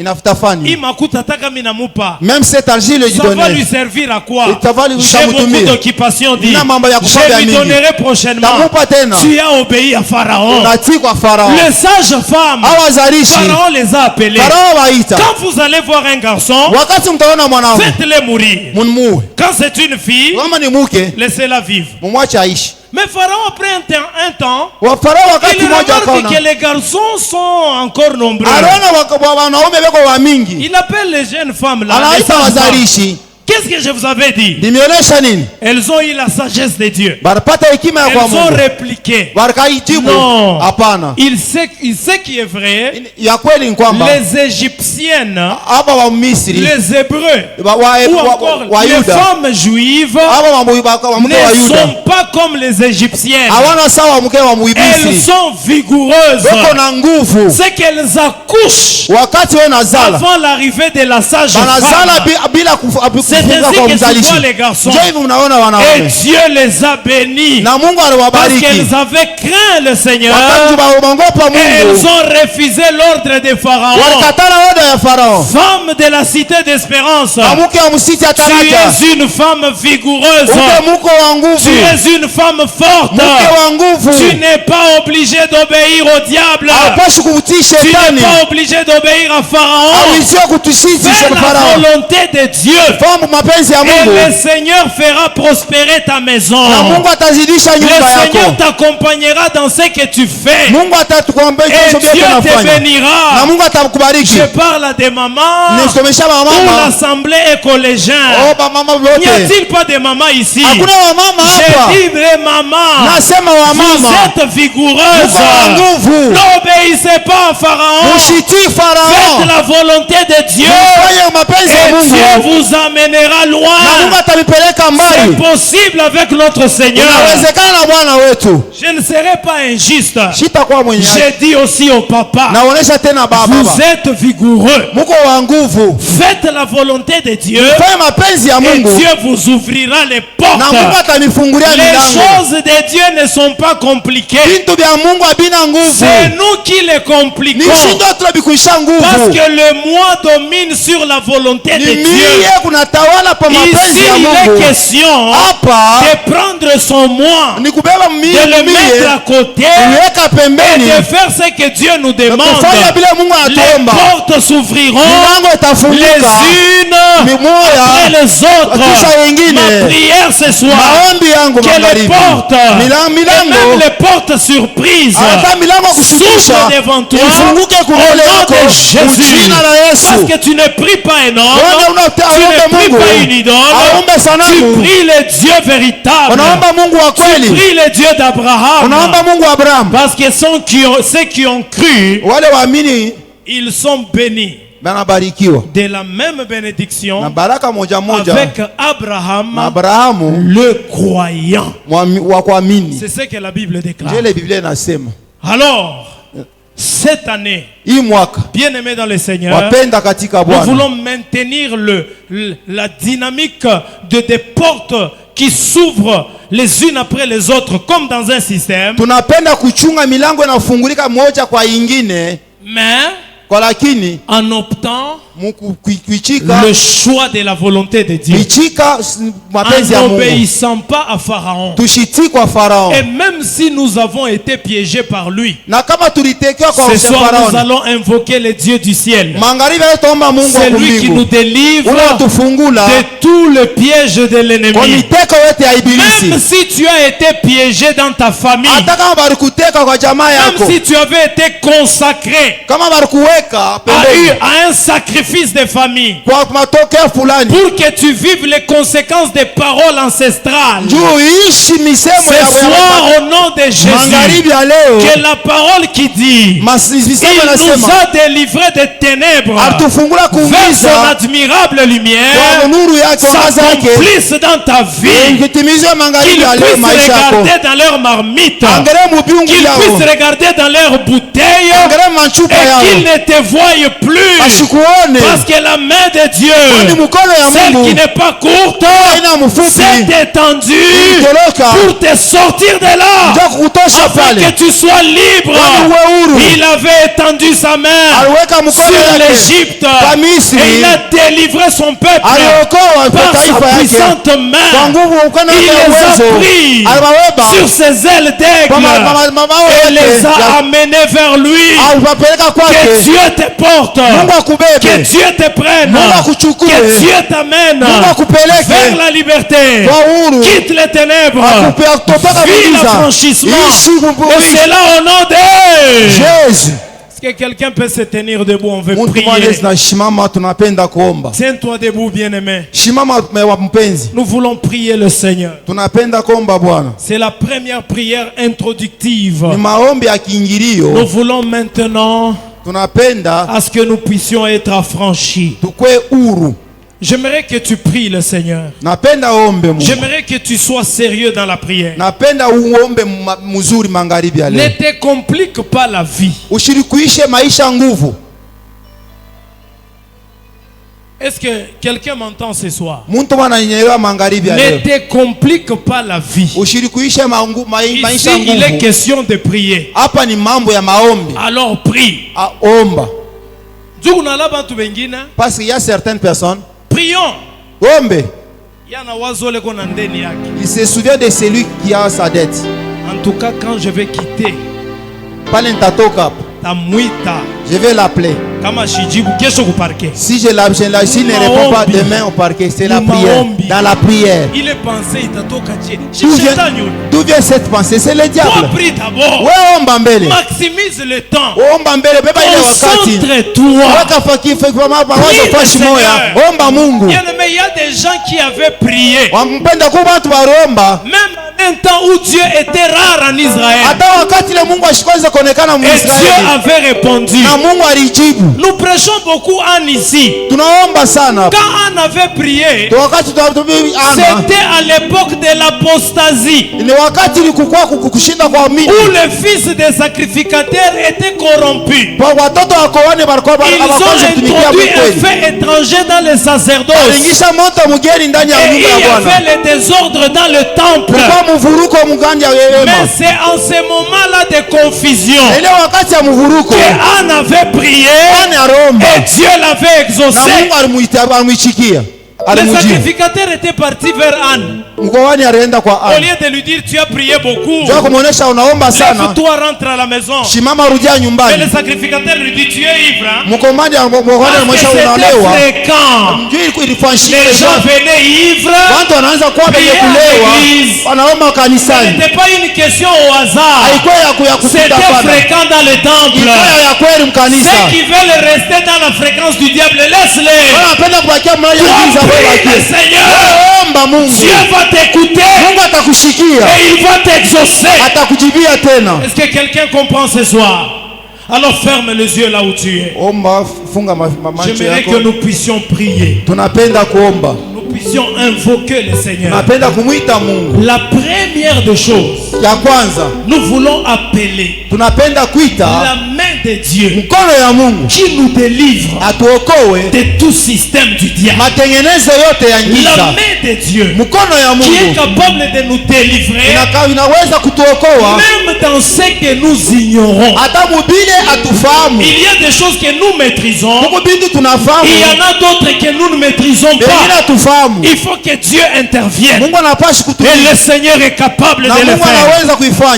Même cet argile lui donne. Ça va lui servir à quoi? J'ai beaucoup d'occupation dit. Je lui donnerai prochainement. Tu as obéi à Pharaon. Les sages femmes, Pharaon les a appelés. Quand vous allez voir un garçon, faites-le mourir. Quand c'est une fille, laissez-la vivre. Mais Pharaon, après un temps, il remarque que les garçons sont encore nombreux. Il appelle les jeunes femmes là. Qu'est-ce que je vous avais dit? Elles ont eu la sagesse de Dieu. Elles ont répliqué. Non. Il sait qui est vrai. Les Égyptiennes, les Hébreux, ou encore les femmes juives ne sont pas comme les Égyptiennes. Elles sont vigoureuses. C'est qu'elles accouchent avant l'arrivée de la sage femme. C'est ainsi que tu vois les garçons. Et Dieu les a bénis parce qu'elles avaient craint le Seigneur. Et elles ont refusé l'ordre de Pharaon. Femme de la cité d'Espérance, tu es une femme vigoureuse. Tu es une femme forte. Tu n'es pas obligé d'obéir au diable. Tu n'es pas obligé d'obéir à Pharaon. Fais la volonté de Dieu. Et le Seigneur fera prospérer ta maison. Le Seigneur t'accompagnera dans ce que tu fais. Et Dieu te bénira. Je parle à des mamans où l'assemblée est collégienne. N'y a-t-il pas de mamans ici? J'ai dit des mamans. Vous êtes vigoureuses. N'obéissez pas à Pharaon. Faites la volonté de Dieu. Et Dieu vous amènera loin. C'est possible avec notre Seigneur. Je ne serai pas injuste. J'ai dit aussi au papa, vous êtes vigoureux. Faites la volonté de Dieu et Dieu vous ouvrira les portes. Les choses de Dieu ne sont pas compliquées. C'est nous qui les compliquons. Parce que le moi domine sur la volonté de Dieu. Ici il est question de prendre son moi, de le mettre à côté et de faire ce que Dieu nous demande. Les portes s'ouvriront les unes après les autres. Ma prière ce soir, que les portes et même les portes surprises s'ouvrent devant toi au nom de Jésus. Parce que tu ne pries pas un homme, tu ne pries pas une idole, tu pries le Dieu véritable. Tu pries le Dieu d'Abraham. Parce que ceux qui ont cru, ils sont bénis de la même bénédiction avec Abraham, le croyant. C'est ce que la Bible déclare. Alors, cette année, bien-aimés dans le Seigneur, nous voulons maintenir la dynamique des portes qui s'ouvrent les unes après les autres comme dans un système. Mais en optant le choix de la volonté de Dieu, en n'obéissant pas à Pharaon. Et même si nous avons été piégés par lui, ce soir nous allons invoquer le Dieu du ciel. C'est lui qui nous délivre de tous les pièges de l'ennemi. Même si tu as été piégé dans ta famille, même si tu avais été consacré à un sacrifice de famille, pour que tu vives les conséquences des paroles ancestrales, ce soir au nom de Jésus, que la parole qui dit il nous a délivrés des ténèbres vers son admirable lumière s'accomplisse dans ta vie, qu'ils puissent regarder dans leur marmite, qu'ils puissent regarder dans leur bouteille et qu'ils ne te voient plus, parce que la main de Dieu, celle qui n'est pas courte, s'est étendue pour te sortir de là, afin que tu sois libre. Il avait étendu sa main sur l'Égypte et il a délivré son peuple par sa puissante main. Il les a pris sur ses ailes d'aigle et les a amenés vers lui. Que Dieu te porte, que Dieu te prenne, que Dieu t'amène vers la liberté. Quitte les ténèbres, vis l'affranchissement, et c'est là au nom de Jésus. Est-ce que quelqu'un peut se tenir debout? On veut prier. Tiens-toi debout, bien-aimé. Nous voulons prier le Seigneur. C'est la première prière introductive. Nous voulons maintenant à ce que nous puissions être affranchis. J'aimerais que tu pries le Seigneur. J'aimerais que tu sois sérieux dans la prière. Ne te complique pas la vie. Est-ce que quelqu'un m'entend ce soir? Ne te complique pas la vie. Ici, il est question de prier. Alors prie. Parce qu'il y a certaines personnes. Prions. Il se souvient de celui qui a sa dette. En tout cas, quand je vais quitter, je vais l'appeler. Si je ne réponds pas demain au parquet, c'est la prière. Dans la prière. Il est pensé, d'où vient cette pensée? C'est le diable. Maximise le temps. Concentre-toi. Il y a des gens qui avaient prié. Même un temps où Dieu était rare en Israël. Et Dieu avait répondu. Nous prêchons beaucoup Anne ici. Quand Anne avait prié, c'était à l'époque de l'apostasie, où les fils des sacrificateurs étaient corrompus. Ils ont introduit un fait étranger dans le sacerdoce. Et il y avait le désordre dans le temple. Mais c'est en ce moment-là de confusion que Anne avait prié et Dieu l'avait exaucé. Les sacrificateurs étaient partis vers Anne. Au lieu de lui dire tu as prié beaucoup, lève-toi, rentre à la maison. Mais le sacrificateur lui dit tu es ivre. Parce que c'était fréquent. Les gens venaient ivres, priaient à l'église. Ce n'était pas une question au hasard. C'était fréquent dans le temple. Ceux qui veulent rester dans la fréquence du diable, laisse-les. Seigneur, Dieu va t'écouter et il va t'exaucer. Est-ce que quelqu'un comprend ce soir? Alors ferme les yeux là où tu es. J'aimerais que nous puissions prier. Nous puissions invoquer le Seigneur. La première des choses, nous voulons appeler la main de Dieu qui nous délivre de tout système du diable. La main de Dieu qui est capable de nous délivrer même dans ce que nous ignorons. Il y a des choses que nous maîtrisons, il y en a d'autres que nous ne maîtrisons pas. Il faut que Dieu intervienne et le Seigneur est capable de le faire.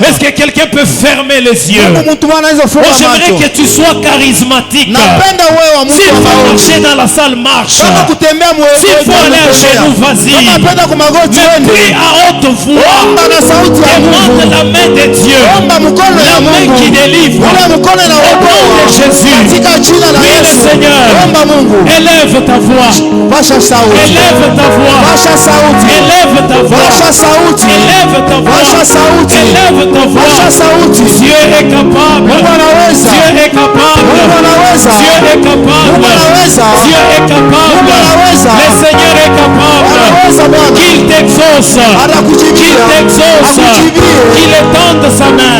Est-ce que quelqu'un peut fermer les yeux? J'aimerais que tu sois charismatique. S'il faut marcher dans la salle, marche. S'il faut aller à genoux, vas-y. Mais prie à haute voix. Demande la main de Dieu. La main qui délivre. Au nom de Jésus. Prie le Seigneur. Élève ta voix. Élève ta voix. Élève ta voix. Élève ta voix. Élève ta voix. Dieu est capable. Dieu est capable. Dieu est capable. Dieu est capable. Le Seigneur est capable. Qu'il t'exauce. Qu'il t'exauce. Qu'il étende sa main.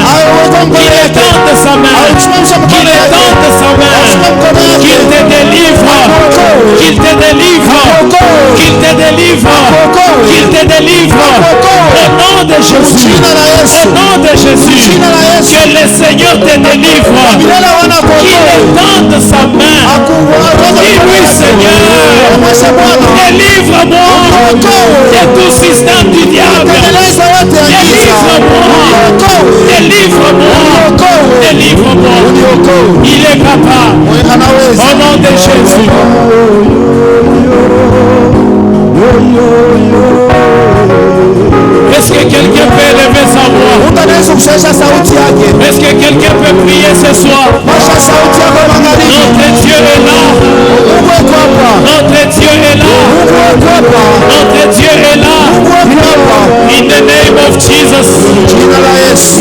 Qu'il étende sa main. Qu'il étende sa main. Qu'il te délivre. Qu'il te délivre. Qu'il te délivre. Qu'il te délivre. Au nom de Jésus. Au nom de Jésus. Que le Seigneur te délivre. Qu'il étende sa main. Dis-lui, Seigneur, délivre-moi de tout système du diable. Délivre-moi. Délivre-moi. Délivre-moi. Il est capable. Au nom de Jésus. Est-ce que quelqu'un peut élever sa voix? Est-ce que quelqu'un peut prier ce soir? Notre Dieu est là. Notre Dieu est là. Notre Dieu est là. In the name of Jesus.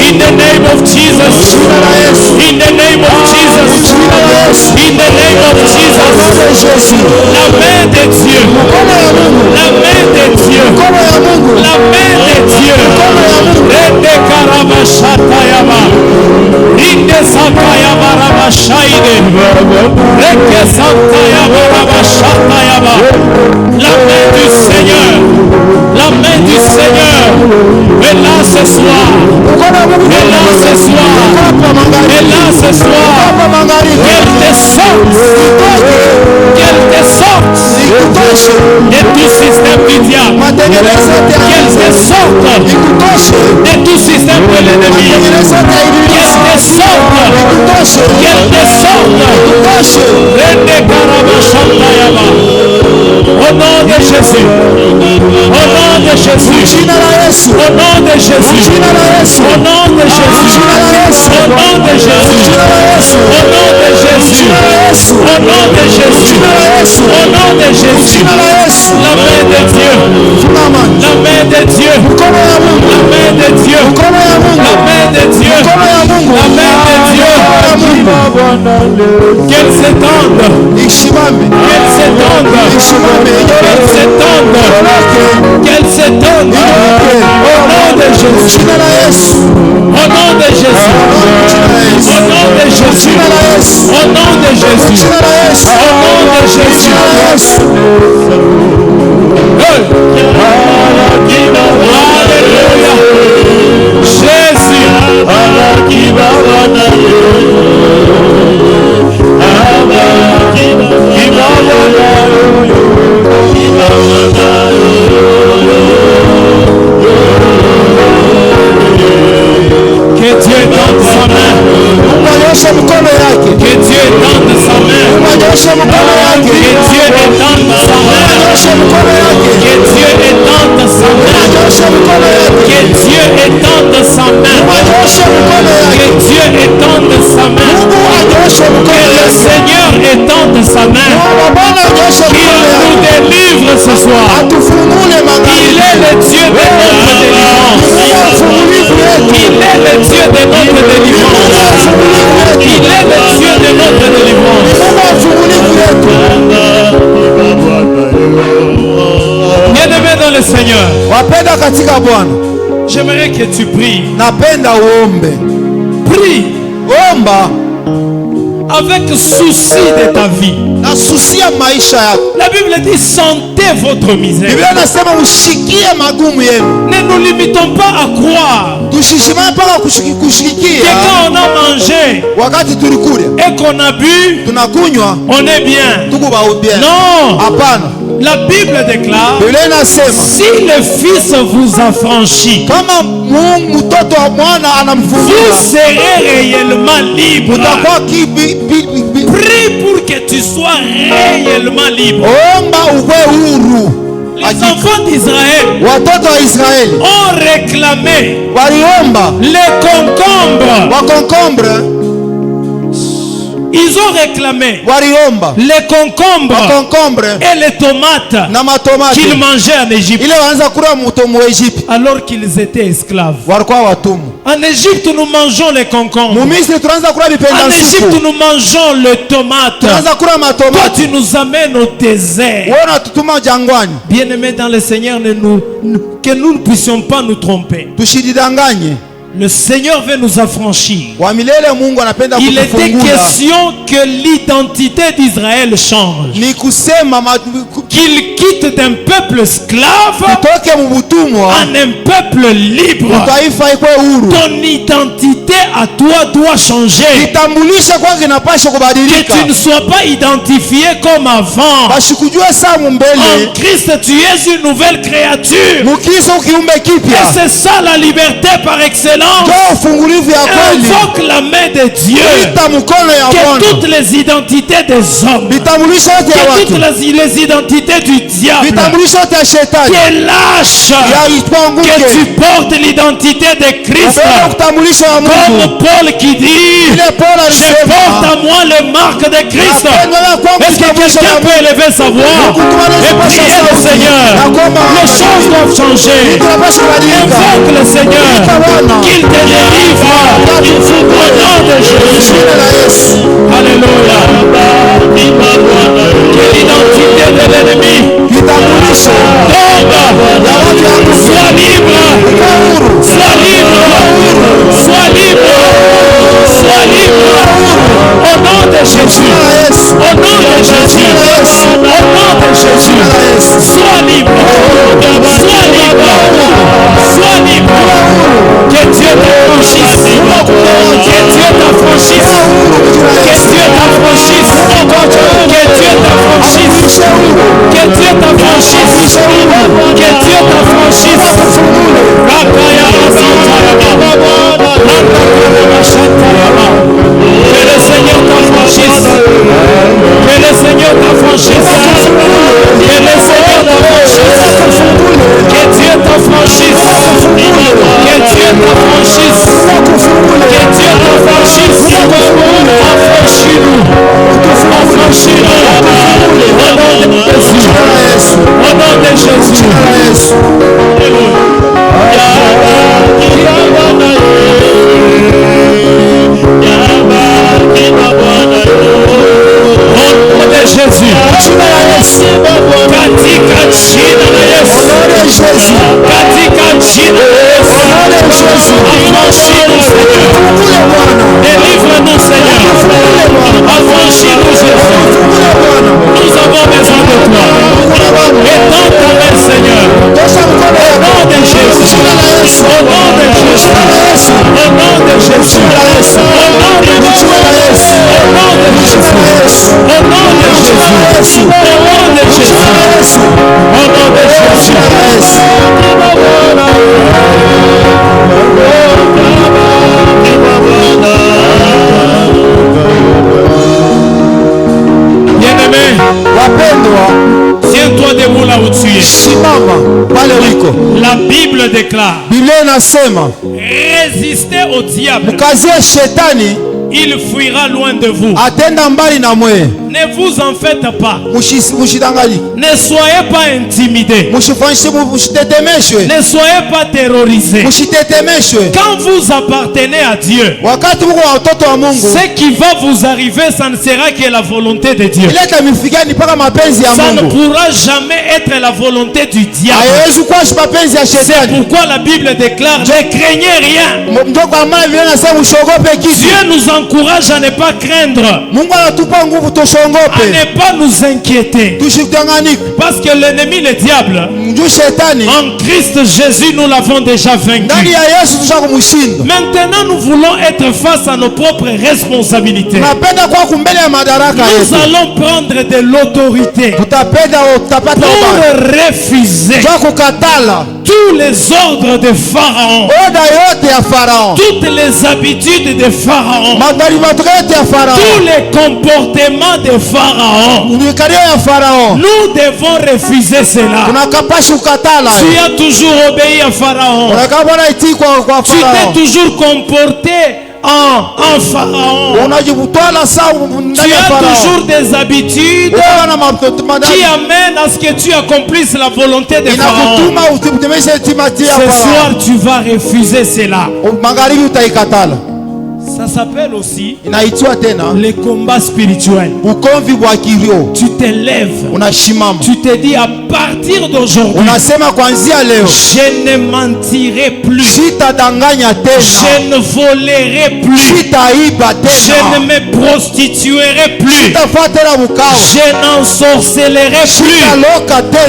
In the name of Jesus. In the name of Jesus. In the name of Jesus. La main de Dieu. La main de Dieu. La main de Dieu. Rende karabashata yaba. Rinde santa yaba rabashaide. Reke santa yaba rabashata yaba. La main du Seigneur. La main du Seigneur est là ce soir. Est là ce soir. Est là ce soir. Qu'elle te sorte. Qu'elle te sorte de tout système du diable. Qu'elle te sorte de tout système de l'ennemi. Qu'elle te sorte. Qu'elle te sorte. Rende karabashantayaba. Au nom de Jésus. Au nom de Jésus. Au nom de Jésus. Au nom de Jésus. Au nom de Jésus. Au nom de Jésus. Au nom de Jésus. Au nom de Jésus. La main de Dieu. La main de Dieu. La main de Dieu. La main de Dieu. La main de Dieu. Qu'elle s'étende. Qu'elle s'étende. Qu'elle s'étende. Qu'elle s'étende. Au nom de Jésus. Au nom de Jésus. Au nom de Jésus. Au nom de Jésus. Au nom de Jésus. Alléluia. Jésus. Que Dieu étende sa main. Que Dieu étende sa main. Que Dieu étende sa main. Que Dieu étende sa main. Que Dieu étende sa main. Que Dieu étende sa main. Que le Seigneur étende sa main. Qu'il nous délivre ce soir. Il est le Dieu de notre délivrance. Il est le Dieu de notre délivrance. Il est le Dieu de notre délivrance. Bien-aimé dans le Seigneur, j'aimerais que tu pries. Prie. Avec souci de ta vie. La Bible dit sentez votre misère. Ne nous limitons pas à croire que quand on a mangé et qu'on a bu, on est bien. Non. La Bible déclare, si le Fils vous affranchit, vous serez réellement libre. Prie pour que tu sois réellement libre. Les enfants d'Israël ont réclamé les concombres. Ils ont réclamé les concombres et les tomates qu'ils mangeaient en Égypte alors qu'ils étaient esclaves. En Égypte, nous mangeons les concombres. En Égypte, nous mangeons les tomates. Toi, tu nous amènes au désert. Bien-aimés dans le Seigneur, que nous ne puissions pas nous tromper. Le Seigneur veut nous affranchir. Il était question que l'identité d'Israël change. Qu'il quitte d'un peuple esclave en un peuple libre. Ton identité à toi doit changer. Que tu ne sois pas identifié comme avant. En Christ, tu es une nouvelle créature. Et c'est ça la liberté par excellence. Invoque la main de Dieu. Que toutes les identités des hommes, que toutes les identités du diable, que lâche, que tu portes l'identité de Christ. Comme Paul qui dit, je porte à moi les marques de Christ. Est-ce que quelqu'un peut élever sa voix et prier le Seigneur? Les choses doivent changer. Invoque le Seigneur. Qu'il te délivre au nom de Jésus. Alléluia. Que l'identité de l'ennemi tombe. Sois libre. Sois libre. Sois libre. Sois libre. Au nom de Jésus. Au nom de Jésus. Au nom de Jésus. Sois libre. Sois libre. Sois libre. Que Dieu t'affranchisse. Que Dieu t'affranchisse. Que Dieu t'affranchisse. Que Dieu t'affranchisse. Que Dieu t'affranchisse. Que Dieu t'affranchisse. Que le Seigneur t'affranchisse. Que le Seigneur t'affranchisse. Que le Seigneur t'affranchisse. Que Dieu t'affranchisse. Que Dieu t'affranchisse. Que Dieu t'affranchisse. Affranchis-nous. Affranchis-nous. Au nom de Jésus. Jésus. Katika jina la Yesu. Katika jina la Yesu. Affranchis-nous, Seigneur. Délivre-nous, Seigneur. Affranchis-nous, Jésus. Nous avons besoin de toi. Étends ta main, Seigneur. Au nom de Jésus. Au nom de Jésus. Au nom de Jésus. Au nom de Jésus. Au nom de Jésus. Au nom de Jésus. Au nom de Jésus. Au nom de Jésus. Bien-aimé, tiens-toi debout là où tu es. La Bible déclare, résistez au diable, il fuira loin de vous. Ne vous en faites pas. Ne soyez pas intimidés. Ne soyez pas terrorisés. Quand vous appartenez à Dieu, ce qui va vous arriver, ça ne sera que la volonté de Dieu. Ça ne pourra jamais être la volonté du diable. C'est pourquoi la Bible déclare, ne craignez rien. Dieu nous encourage à ne pas craindre, à ne pas nous inquiéter, parce que l'ennemi, le diable, en Christ Jésus, nous l'avons déjà vaincu. Maintenant, nous voulons être face à nos propres responsabilités. Nous allons prendre de l'autorité pour refuser tous les ordres de Pharaon, toutes les habitudes de Pharaon, tous les comportements de Pharaon. Nous devons refuser cela. Tu as toujours obéi à Pharaon. Tu t'es toujours comporté en Pharaon. Tu as toujours des habitudes qui amènent à ce que tu accomplisses la volonté de Pharaon. Ce soir, tu vas refuser cela. Ça s'appelle aussi les combats spirituels. Tu te lèves, tu te dis à partir d'aujourd'hui, je ne mentirai plus, je ne volerai plus, je ne me prostituerai plus, je n'ensorcellerai plus,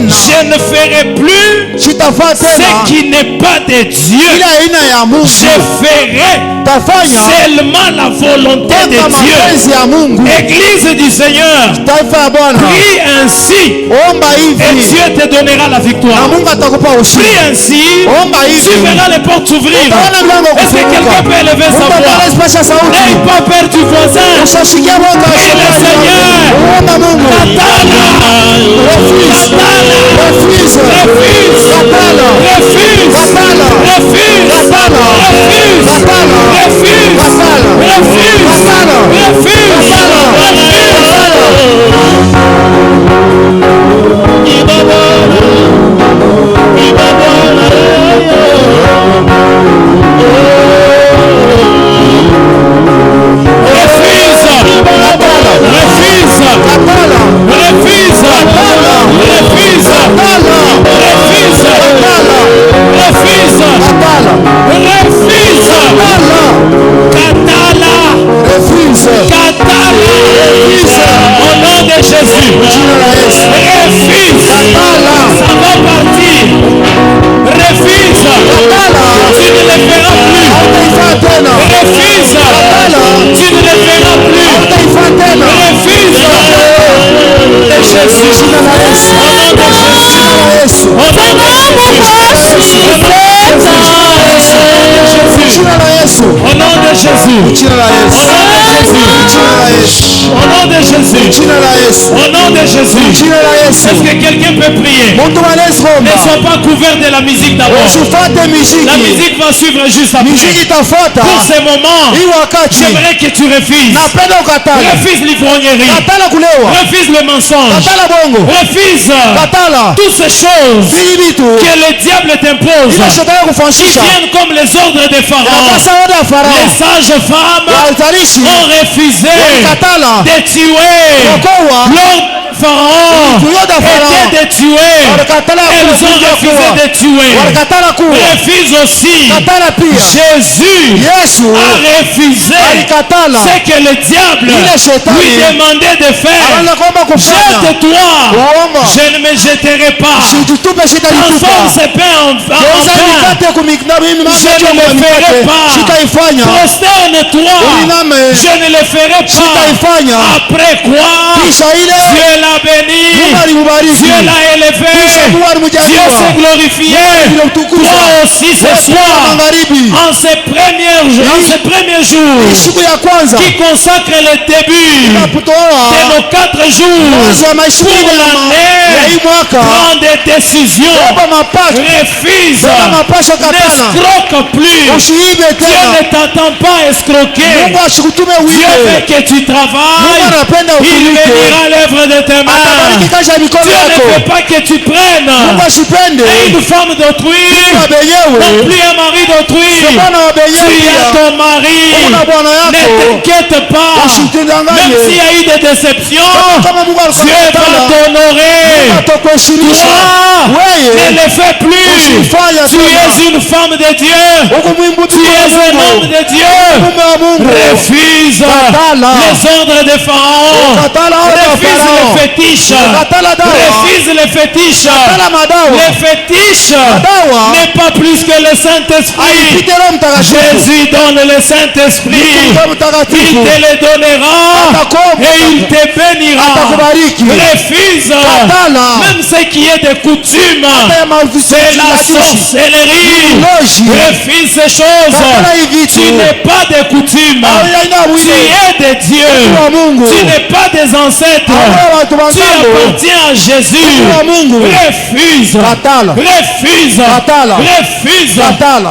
je ne ferai plus ce qui n'est pas de Dieu. Je ferai seulement la volonté de Dieu. Église du Seigneur, prie ainsi et Dieu te donnera la victoire. Prie ainsi, tu verras les portes s'ouvrir. Est-ce que quelqu'un peut élever sa voix? N'aie pas peur du voisin. Prie le Seigneur. Au nom de Jésus. Au nom de Jésus. Au nom de Jésus. Est-ce que quelqu'un peut prier? Ne sois pas couvert de la musique d'abord. La musique va suivre juste après. Pour ce moment, j'aimerais que tu refuses. Refuse l'ivrognerie. Refuse le mensonge. Refuse toutes ces choses que le diable t'impose, qui viennent comme les ordres de Pharaon. Les sages femmes ont refusé de tuer l'ordre. Pharaon était de tuer. Elles ont refusé de tuer. Refuse aussi. Jésus a refusé ce que le diable lui demandait de faire. Jette-toi. Je ne me jetterai pas. Transforme ces pains en pain. Je ne le ferai pas. Prosterne-toi. Je ne le ferai pas. Après quoi, Dieu l'a béni, Dieu l'a élevé, Dieu s'est glorifié. Toi aussi ce soir, en ces premiers jours qui consacrent le début de nos 4 jours pour l'année, prends des décisions. Refuse, n'escroque plus. Dieu ne t'entend pas escroquer. Dieu veut que tu travailles. Il bénira l'œuvre de tes mains. Dieu ne veut pas que tu prennes une femme d'autrui, non plus un mari d'autrui. Tu as ton mari. Ne t'inquiète pas. Même s'il y a eu des déceptions, Dieu va t'honorer. ne le fais plus. Tu es une femme de Dieu. Tu es un homme de Dieu. Refuse les ordres de Pharaon. Refuse les fétiches. Refuse les fétiches. Les fétiches n'est pas plus que le Saint-Esprit. Jésus donne le Saint-Esprit. Il te le donnera et il te bénira. Refuse même ce qui est de coutume. C'est la sorcellerie. Refuse ces choses. Tu n'es pas de coutume. Tu es de Dieu. Tu n'es pas des ancêtres. Tu appartiens à Jésus. Refuse. Refuse. Refuse.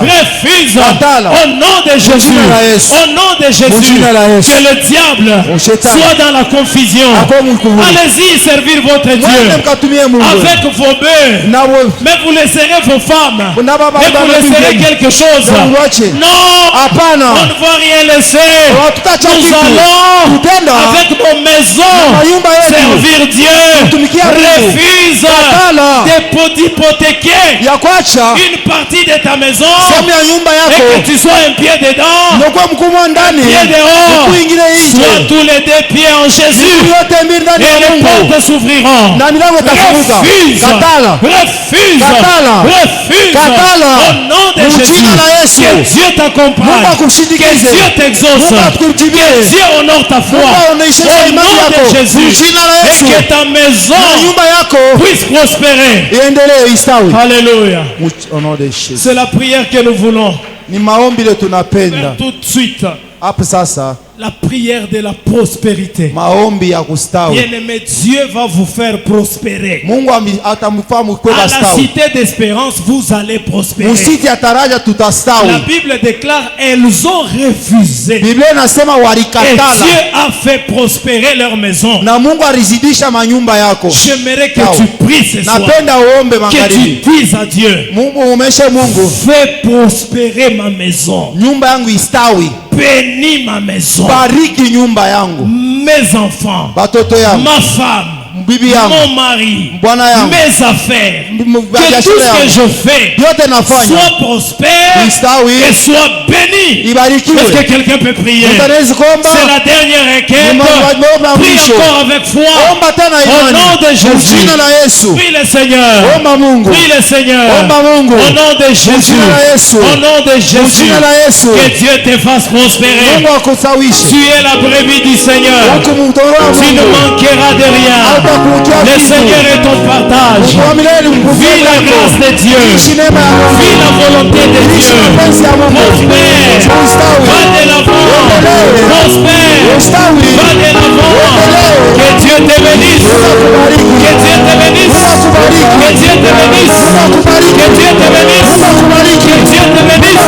Refuse. Au nom de Jésus. Au nom de Jésus. Que le diable soit dans la confusion. Allez-y servir votre Dieu avec vos bœufs. Mais vous laisserez vos femmes. Mais vous laisserez quelque chose. Non, on ne va rien laisser. Nous allons avec nos maisons servir Dieu. Refuse d'hypothéquer une partie de ta maison et que tu sois un pied dedans, un pied dehors. Sois tous les deux pieds en Jésus et les portes s'ouvriront. Refuse. Refuse. Refuse. Au nom de Jésus. Que Dieu t'accompagne. Que Dieu t'exauce. Que Dieu honore ta foi. Au nom de Jésus. Et que ta maison puisse prospérer. Alléluia. C'est la prière que nous voulons. Faire tout de suite. La prière de la prospérité. Bien-aimé, Dieu va vous faire prospérer. À la cité d'espérance, vous allez prospérer. La Bible déclare, elles ont refusé. Et Dieu a fait prospérer leur maison. J'aimerais que tu pries ce soir. Que tu dises à Dieu, fais prospérer ma maison. Bénis ma maison. Mes enfants. Ma femme. Mon mari, mes affaires, que tout ce que je fais soit prospère et soit béni. Est-ce que quelqu'un peut prier? C'est la dernière requête. Prie encore avec foi. Au nom de Jésus. Prie le Seigneur. Prie le Seigneur. Au nom de Jésus. Au nom de Jésus. Que Dieu te fasse prospérer. Tu es la brebis du Seigneur. Tu ne manqueras de rien. Le Seigneur est ton partage. Vis la grâce de Dieu. Vis la volonté de Dieu. Prospère. Va de l'avant. Prospère. Va de l'avant. Que Dieu te bénisse. Que Dieu te bénisse. Que Dieu te bénisse. Que Dieu te bénisse. Que Dieu te bénisse.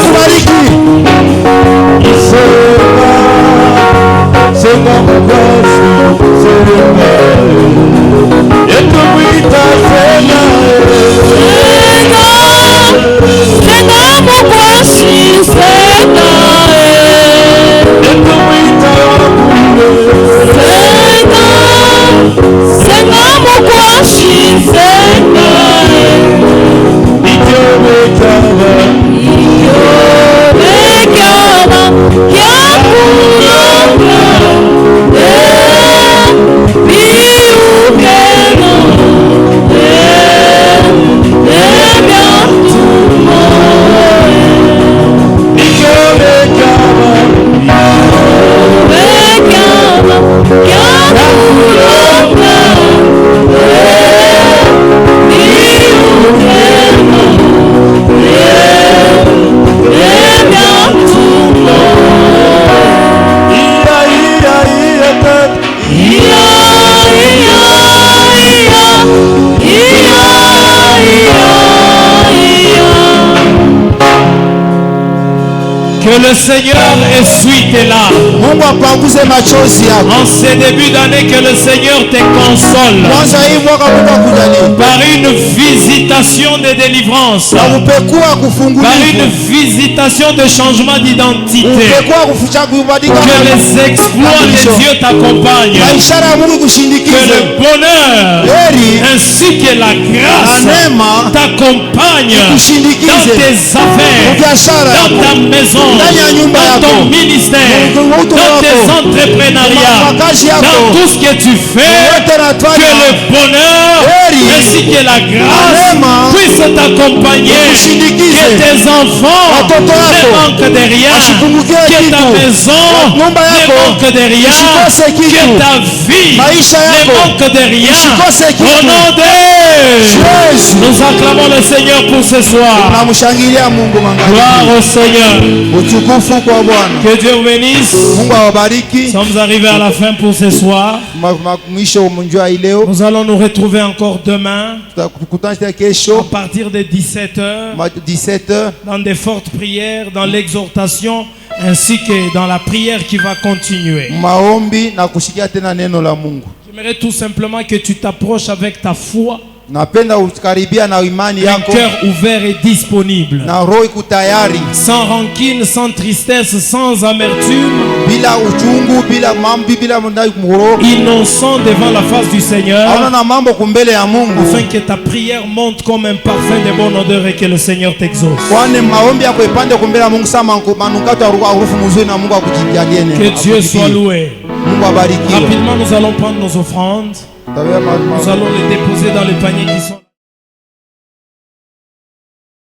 Yeah. le Seigneur essuie tes larmes. En ces débuts d'année, que le Seigneur te console par une visitation de délivrance, par une visitation de changement d'identité. Que les exploits de Dieu t'accompagnent, que le bonheur ainsi que la grâce t'accompagnent dans tes affaires, dans ta maison, dans ton ministère, dans tes entrepreneuriats, dans tout ce que tu fais. Que le bonheur ainsi que la grâce puisse t'accompagner, que tes enfants ne manquent de rien, que ta maison ne manque de rien, que ta vie ne manque de rien. Au nom de Jésus, nous acclamons le Seigneur pour ce soir. Gloire au Seigneur. Que Dieu vous bénisse. Nous sommes arrivés à la fin pour ce soir. Nous allons nous retrouver encore demain à partir de 17h dans des fortes prières, dans l'exhortation ainsi que dans la prière qui va continuer. J'aimerais tout simplement que tu t'approches avec ta foi, un cœur ouvert et disponible, sans rancune, sans tristesse, sans amertume, innocent devant la face du Seigneur, afin que ta prière monte comme un parfum de bonne odeur et que le Seigneur t'exauce. Que Dieu soit loué. Rapidement, nous allons prendre nos offrandes. Nous allons les déposer dans les paniers qui sont...